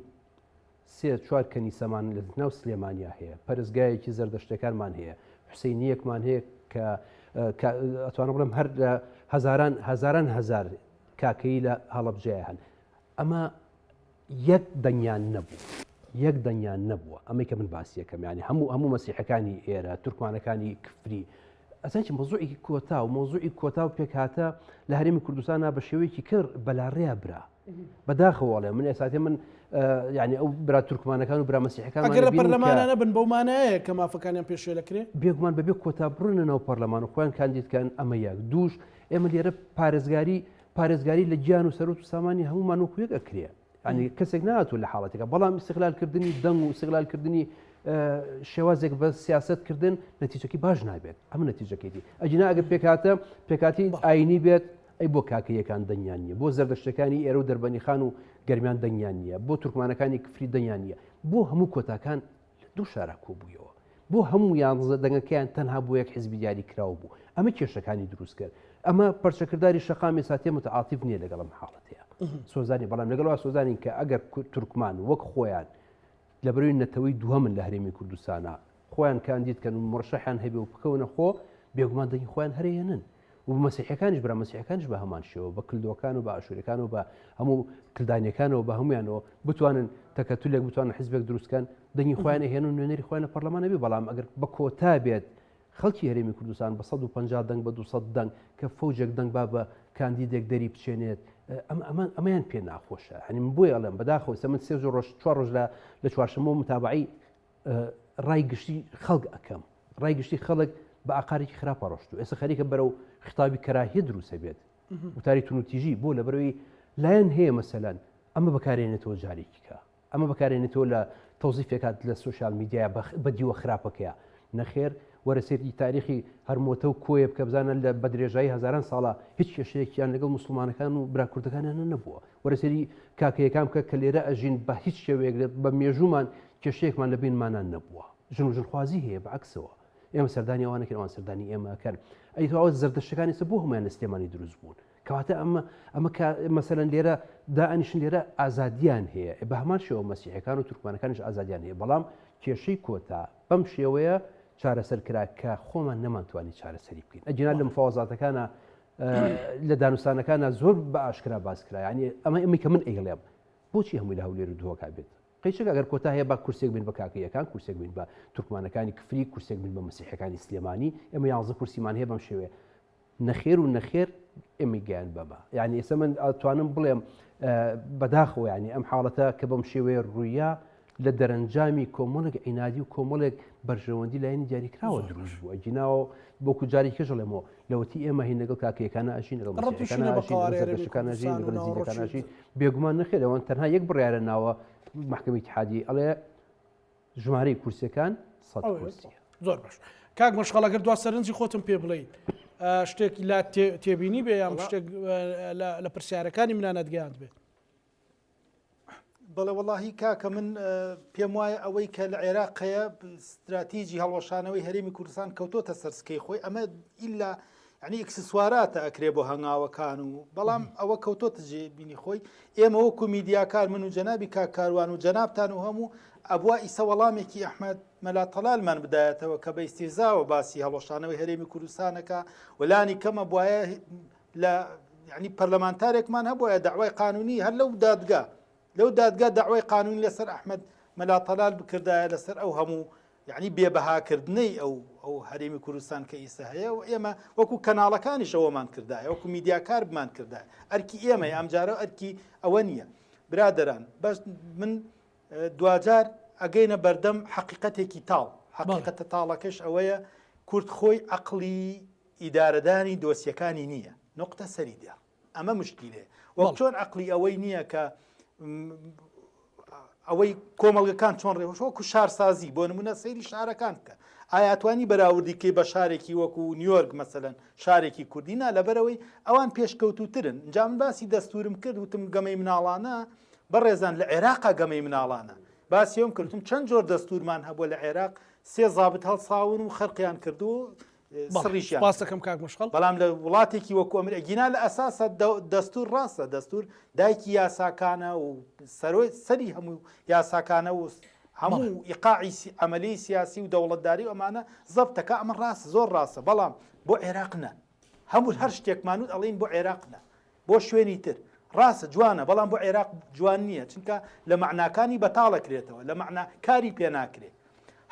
[SPEAKER 3] سێ چوار کەنیسەمان لە ناو سلێمانیا هەیە پەرستگایەکی زەردەشتەکانمان هەیە حوسەینیەکمان هەیە کە ئەتوانم بڵم هەر هەزاران هەزار کاکەی لە هەڵەبجەیە هەن ئەمە یەک دەنگیان نەبووە ئەمەی کە من باسیەکەم ینی هەموو مەسیحەکانی ئێرە تورکمانەکانی کفری ئەسانچی مۆزوعی کۆتا و مۆزوعی کۆتا و پێکهاتە لە هەرێمی کوردستانە بە شێوەیەکی کرد بەلاڕێیا برا بەداخەوەڵێ من ئێساتێ من ینی ئەو برا تورکمانەکان و برا مەسیحەکان
[SPEAKER 1] ئەگەر لە پەرلەمانە بن بەومانەیە کە مافەکانیان پێشێ لەکرێ
[SPEAKER 3] بێگومان بەبێ کۆتا بڕنەوە پەرلەمان و خۆیان کاندیدکان ئەمە یەک دووش ئێمە لێرە پارێزگاری لە گیان و سەرۆت و سامانی هەمومان وەکو یەک ئەکرێ ینی کەسێک ناتوە لە حاڵەتێکە بەڵام استقلالکردنی دەنگ و استقلالکردنی شێوازێک بە سیاستکردن نەتیجەکی باش نابێت ئەمە نەتیجەکەیتی ئەجینا ئەگەر پێکاتی ئاینی بێت ئەی بۆ کاکەیەکان دەنگیان نیە بۆ زەردەشتەکانی ئێرە و دەربەنی خان و گەرمیان دەنگیان نیە بۆ تورکمانەکانی کفری دەنگیان نیە بۆ هەموو کۆتاکان لە دوو شارە کۆبوویەوە بۆ هەموو یانزە دەنگەکەیان تەنها بۆ یەک حیزبی دیاری کراوە بوو ئەمە کێشەکانی دروست کرد ئەمە پەرچەکردداری شەقامی ساتێ متعاتیف نییە لەگەڵم حاڵەتەیە سۆزانی بەڵام لەگەڵەوە سۆزانی کە ئەگەر تورکمان وەک خۆیان لە بەروی نەتەوەی دووەمن لە هەرێمی کوردستانە خۆیان کاندیدکەن و مڕشەحیان هەبێ و بکەونە خۆ بێگومان دەنگی خۆیان هەرێنن و مەسیحەکانیش برا مەسیحەکانیش بە هەمان شێوە بە کلدوەکان و بە ئاشوورەکان و بە هەموو کلدانیەکانەوە بە هەمویانەوە بتوانن تەکەتولێک بتوانن حیزبێک دروستکەن دەنگی خۆیان هێن و نوێنەری خۆیان لە پەرلەمانە بێ بەڵام ئەگەر بە کۆتا بێت خەڵکی هەرێمی کوردستان بە 150 دەنگ بە 200 دەنگ کە فەوجێک دەنگ بە کاندیدێک دەری بچێنێت ئەمەیان پێ ناخۆشە هەنی من بۆی ئەڵێم بەداخەوە من 3 ڕۆژ 4 ڕۆژ لە چوارشەمە متابعی ڕای گشتی خەڵک ئەەکەم ڕای گشتی خەڵک بە ئاقارێکی خراپە ڕۆشت و ئێستا خەریکە بەرەو خطابی کەراهیە دروستە بێت وتاری تونوتیژی بۆ لە بەرەوەی لایەن هەیە مەسەلەن ئەمە بەکارێنێتەوە جارێکیکە ئەمە بەکارێنێتەوە لە تەوزیفێکات لە سوشال میدیای بە دیوە خراپەکەیە نەخێر وەرەسێتی تاریخی هەرمۆتە و کۆیە بکە بزانە لە بە درێژایی هەزاران ساڵە هیچ کێشەیەکیان لەگەڵ مسلمانەکان و براکوردەکانیان نەبووە وەرەسەری کاکەیەکان بکە کە لێرە ئەژین بە هیچ شێوەیەک بە مێژومان کێشەیەکمان لە بینمانان نەبووە ژن و ژنخوازی هەیە بەعکسەوە ئێمە سەردانی ئەوانەکەن ئەوان سەردانی ئێمەکەن ئەیتەواوە زەردەشتەکانی سە بۆ هەمویان لە سلێمانی دروست بوون کەواتە ئەمە مەسەلەن لێرە دائنیشن لێرە ئازادیان هەیە بە هەمان شێوە مەسیحەکان و تورکمانەکانیش ئازادیان هەیە بەڵام کێشەی کۆتا بەم شێوەیە چارەسەر کرا کە خۆمان نەمانتوانی چارەسەری بکەین ئەجینا لە مفاوەزاتەکانە لە دانوستانەکانە زۆر بە ئاشکرا باس کرا ینی ئەمە کە من ئەیڵێم بۆچی هەمووی لە هەولێر و دووەکا بێت قیچک ئەگەر کۆتا هەیە با کورسێک بین بە کاکەیەکان کورسێک بین بە تورکمانەکانی کفری کورسێک بین بە مەسیحەکانی سلێمانی ئێمە 11 کورسیمان هەیە بەم شێوێ نەخێر و نەخێر ئێمە گیان بەمە یعنی ئێستا من ئەتوانم بڵێم بەداخەوە ینی ئەم حاڵەتە کە بەم شێوەیە ڕوویە لە دەرەنجامی کۆمەڵێک عینادی و کۆمەڵێک بەرژەوەندی لایەنی دیاریکراوە دروست بووە جیناوە بۆکو جاری کەژەڵێمەوە لەوەتی ئێمە هین لەگەڵ کاکەیەکانە ئەژین لەگەڵکانژین بێگومان نەخێر ئەوان تەنها یەک بڕیارە ناوە محکەمی اتحادی ئەڵێ ژمارەی کورسەکان 100 کورسیە
[SPEAKER 1] زۆر باش کاک مەشغەڵەگەر دوا سەرنجی خۆتم پێ بڵێیت شتێکی لا تێبینی بێ یان شتێک لە پرسیارەکانی منانەت گەیاند بێت
[SPEAKER 2] بەڵێ وەڵاهی کاکە من پێم وایە ئەوەی کە لە عێراقەیە استراتیژی هەڵوەشانەوەی هەرێمی کوردستان کەوتۆتە سەرسکەی خۆی ئەمە ئیلا ینی ئەکسسواراتە ئەکرێ بۆ هەنگاوەکان و بەڵام ئەوە کەوتۆتە جێبینی خۆی ئێمە وەکو میدیاکار من و جەنابی کاکاروان و جەنابتان و هەموو ئەبوا ئیسە وەڵامێکی ئەحمەد مەلا تەڵالمان بدایەتەوە کە بە ئیستیزاوە باسی هەڵوەشانەوەی هەرێمی کوردستانەکە وەلانی کەمە بواە لە ینی پەرلەمانتارێکمان هەبووە داوای قانونی هەر لەو دادگا داوای قانونی لەسەر ئەحمەد مەلا تەڵال بکردایە لەسەر ئەو هەموو یعنی بێبەهاکردنەی ئەو هەرێمی کوردستان کە ئیسە هەیە و ئێمە وەکو کەناڵەکانیش ئەوەمان کردایە وەکو میدیاکار بمان کردایە ئەرکی ئێمە ئەمجارە ئەرکی ئەوە نییە برادەران بەس من دوجار ئەگەینە بەردەم حقیقەتێکی تاڵ حقیقەتە تاڵەکەش ئەوەیە کورد خۆی عقلی ئیدارەدانی دۆسیەکانی نییە نقطە سەری دیار ئەمە مشکلێ وەک چۆن عقلی ئەوەی نییە کە ئەوەی کۆمەڵگەکان چۆن ڕێوەشەوەکو شارسازی بۆ نمونە سەیری شارەکان بکە ئاياتوانی بەراوردیکەی بە شارێکی وەکو نیویۆرک مەسەلەن شارێکی کوردینا لەبەرەوەی ئەوان پێشکەوتوترن جا من باسی دەستورم کرد وتم گەمەی مناڵانە بەڕێزان لە عێراقا گەمەی مناڵانە باسیەوەم کردم چەند جۆر دەستورمان هەبووە لە عێراق سێ زابط هەڵساون و خەرقیان کردو سڕیشیان
[SPEAKER 1] پاسەکەم کاک مشخەڵ
[SPEAKER 2] بەڵام لە وڵاتێکی وەکو ئەمریکا لە ئەساسە دەستور ڕاستە دەستور دایکی یاساکانە و سەری هەموو یاساکانە و هەموو ئیقاعی ئەمەلی سیاسی و دەوڵەتداری ئەمانە زەبتەکە ئەمە ڕاست زۆر ڕاستە بەڵام بۆ عێراقنە هەموو هەر شتێکمانوت ئەڵین بۆ عێراقنە بۆ شوێنی تر ڕاستە جوانە بەڵام بۆ عێراق جوان نییە چونکە لە معناکانی بەتاڵەکرێتەوە لە معنا کاری پێ ناکرێت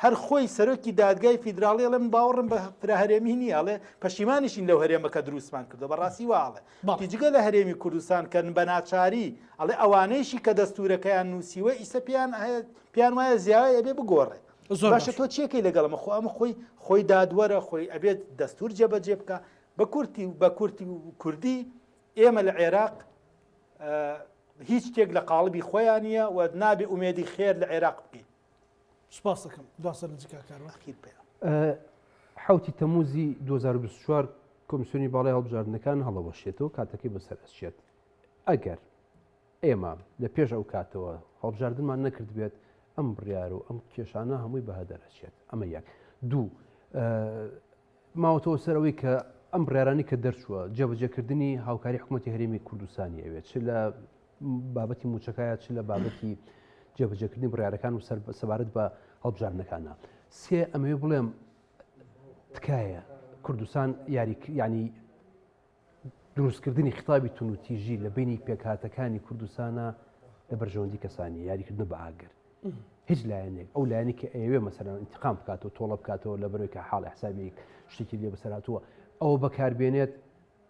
[SPEAKER 2] هەر خۆی سەرۆکی دادگای فیدراڵی ئەڵێ من باوەڕم بە فراهەرێمی نییە ئەڵێ پەشیمانیشین لەو هەرێمەکە دروستمان کردو بەڕاستی واڵێ تیجگە لە هەرێمی کوردستان کەن بە ناچاری ئەڵێ ئەوانەیشی کە دەستورەکەیان نووسیوە ئیسە پیان وایە زیاوای ئەبێ بگۆڕێ باشە تۆ چیەکەی لەگەڵمە خۆ ئەمە خۆی دادوەرە خۆی ئەبێت دەستور جێبەجێ بکە بە کورتی و کوردی ئێمە لە عێراق هیچ شتێک لە قاڵبی خۆیان نییە و نابێ ئومێدی خێر لە عێراق بکەین
[SPEAKER 1] سپاس دەکەم دواسەرنجیکا کارەوە
[SPEAKER 2] ئەخیر پێ
[SPEAKER 3] حوتی تەموزی 2024 کۆمیسیۆنی باڵای هەڵبژاردنەکان هەڵەوەشێتەوە کاتەکەی بەسەر ئەچێت ئەگەر ئێمە لە پێش ئەو کاتەوە هەڵبژاردنمان نەکرد بێت ئەم بڕیار و ئەم کێشانە هەمووی بەهەدەر ئەچێت ئەمە یەک دوو ماوەتەوە سەرەوەی کە ئەم بڕیارانی کە دەرچووە جێبەجێکردنی هاوکاری حکوومەتی هەرێمی کوردستانی ئەوێت چ لە بابەتی موچەکایە چ لە بابەتی جێبەجێکردنی بڕیارەکان و سەبارەت بە هەڵبژاردنەکانە سێ ئەمەوێ بڵێم تکایە کوردستان ینی دروستکردنی خیتابی تون و تیژی لە بینی پێکهاتەکانی کوردستانە لە بەرژەوەندی کەسانی یاریکردن بە ئاگر هیچ لایەنێک ئەو لایەنی کە ئەوێ مەسەران انتقام بکاتەوە تۆڵە بکاتەوە لە بەرەوەی کە حاڵی حسابی شتێکی لێ بەسەراتوە ئەوە بەکاربێنێت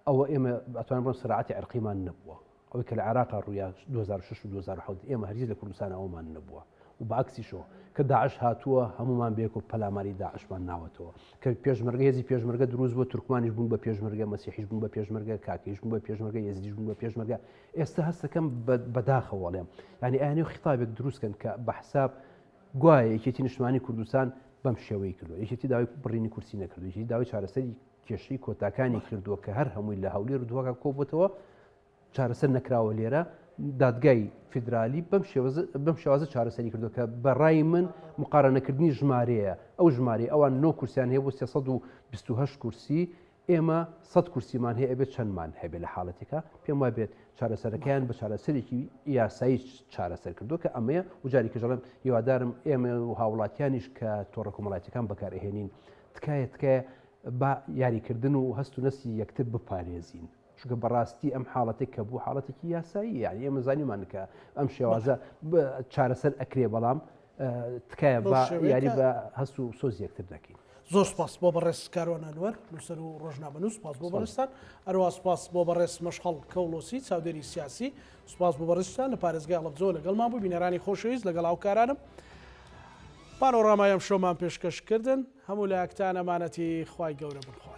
[SPEAKER 3] ئەوە ئێمە ئەتوان بڵێن سرعەتی عرقیمان نەبووە ئەوەی کە لە عێراق ڕوویا 2006 و 2007 ئێمە هەرگیز لە کوردستان ئەومان نەبووە و بەعکسیشەوە کە داعش هاتووە هەمومان بێک و پەلاماری داعشمان ناوەتەوە کە پێشمەرگە هێزی پێشمەرگە دروست بووە تورکمانیش بوون بە پێشمەرگە مەسیحیش بوون بە پێشمەرگە کاکیش بوون بە پێشمەرگە یەزیدیش بوون بە پێشمەرگە ئێستا هەستەکەم بەداخەوەڵێم یعنی ئەیانەوە خیتابێک دروستکەن کە بە حساب گوایە یەکێتی نیشتمانی کوردستان بەم شێوەی کردو یەکێتی داوای بڕینی کورسی نەکردو یەکێتی داوای چارەسەری کێشەی کۆتاکانی کردووە کە هەر هەمووی لە هەولێر و دووەکە کۆبووەوە چارەسەر نەکراوە لێرە دادگای فیدرالی بەم شێوازە چارەسەری کردو کە بەڕای من مقارنەکردنی ژمارەیە ئەو ژمارە ئەوان 9 کورسیان هەیە بۆ 328 کورسی ئێمە 100 کورسیمان هەیە ئەبێت چەندمان هەبێ لە حاڵەتێکە پێم وای بێت چارەسەرەکەیان بە چارەسەرێکی یاسایی چارەسەر کردو کە ئەمەیە و جاری کەژەڵم هیوادارم ئێمە و هاوڵاتیانیش کە تۆڕە کۆمەڵایەتەکان بەکارهێنین تکایە با یاریکردن و هەست و نەسی یەکتر بپارێزین چونکە بەڕاستی ئەم حاڵەتێک کە بوو حاڵەتێکی یاسایی یعنی ئێمە زانیمان کە ئەم شێوازە چارەسەر ئەکرێ بەڵام تکایە یاری بە هەست و سۆز یەکتر دەکەین
[SPEAKER 1] زۆر سپاس بۆ بەڕێز کاروان ئەنوەر نووسەر و ڕۆژنامەنووس سپاس بۆ بەڕێستان ئەروە سپاس بۆ بەڕێز مەشخەڵ کەولۆسی چاودێری سیاسی سپاس بۆ بەڕێستان لە پارێزگای ئەڵەبجۆ لەگەڵمان بوو بینەرانی خۆشەویست لەگەڵ هاوکارانم پانۆڕامایەم شۆمان پێشکەشکردن هەموو لایەکتان ئەمانەتی خوای گەورە بنخوا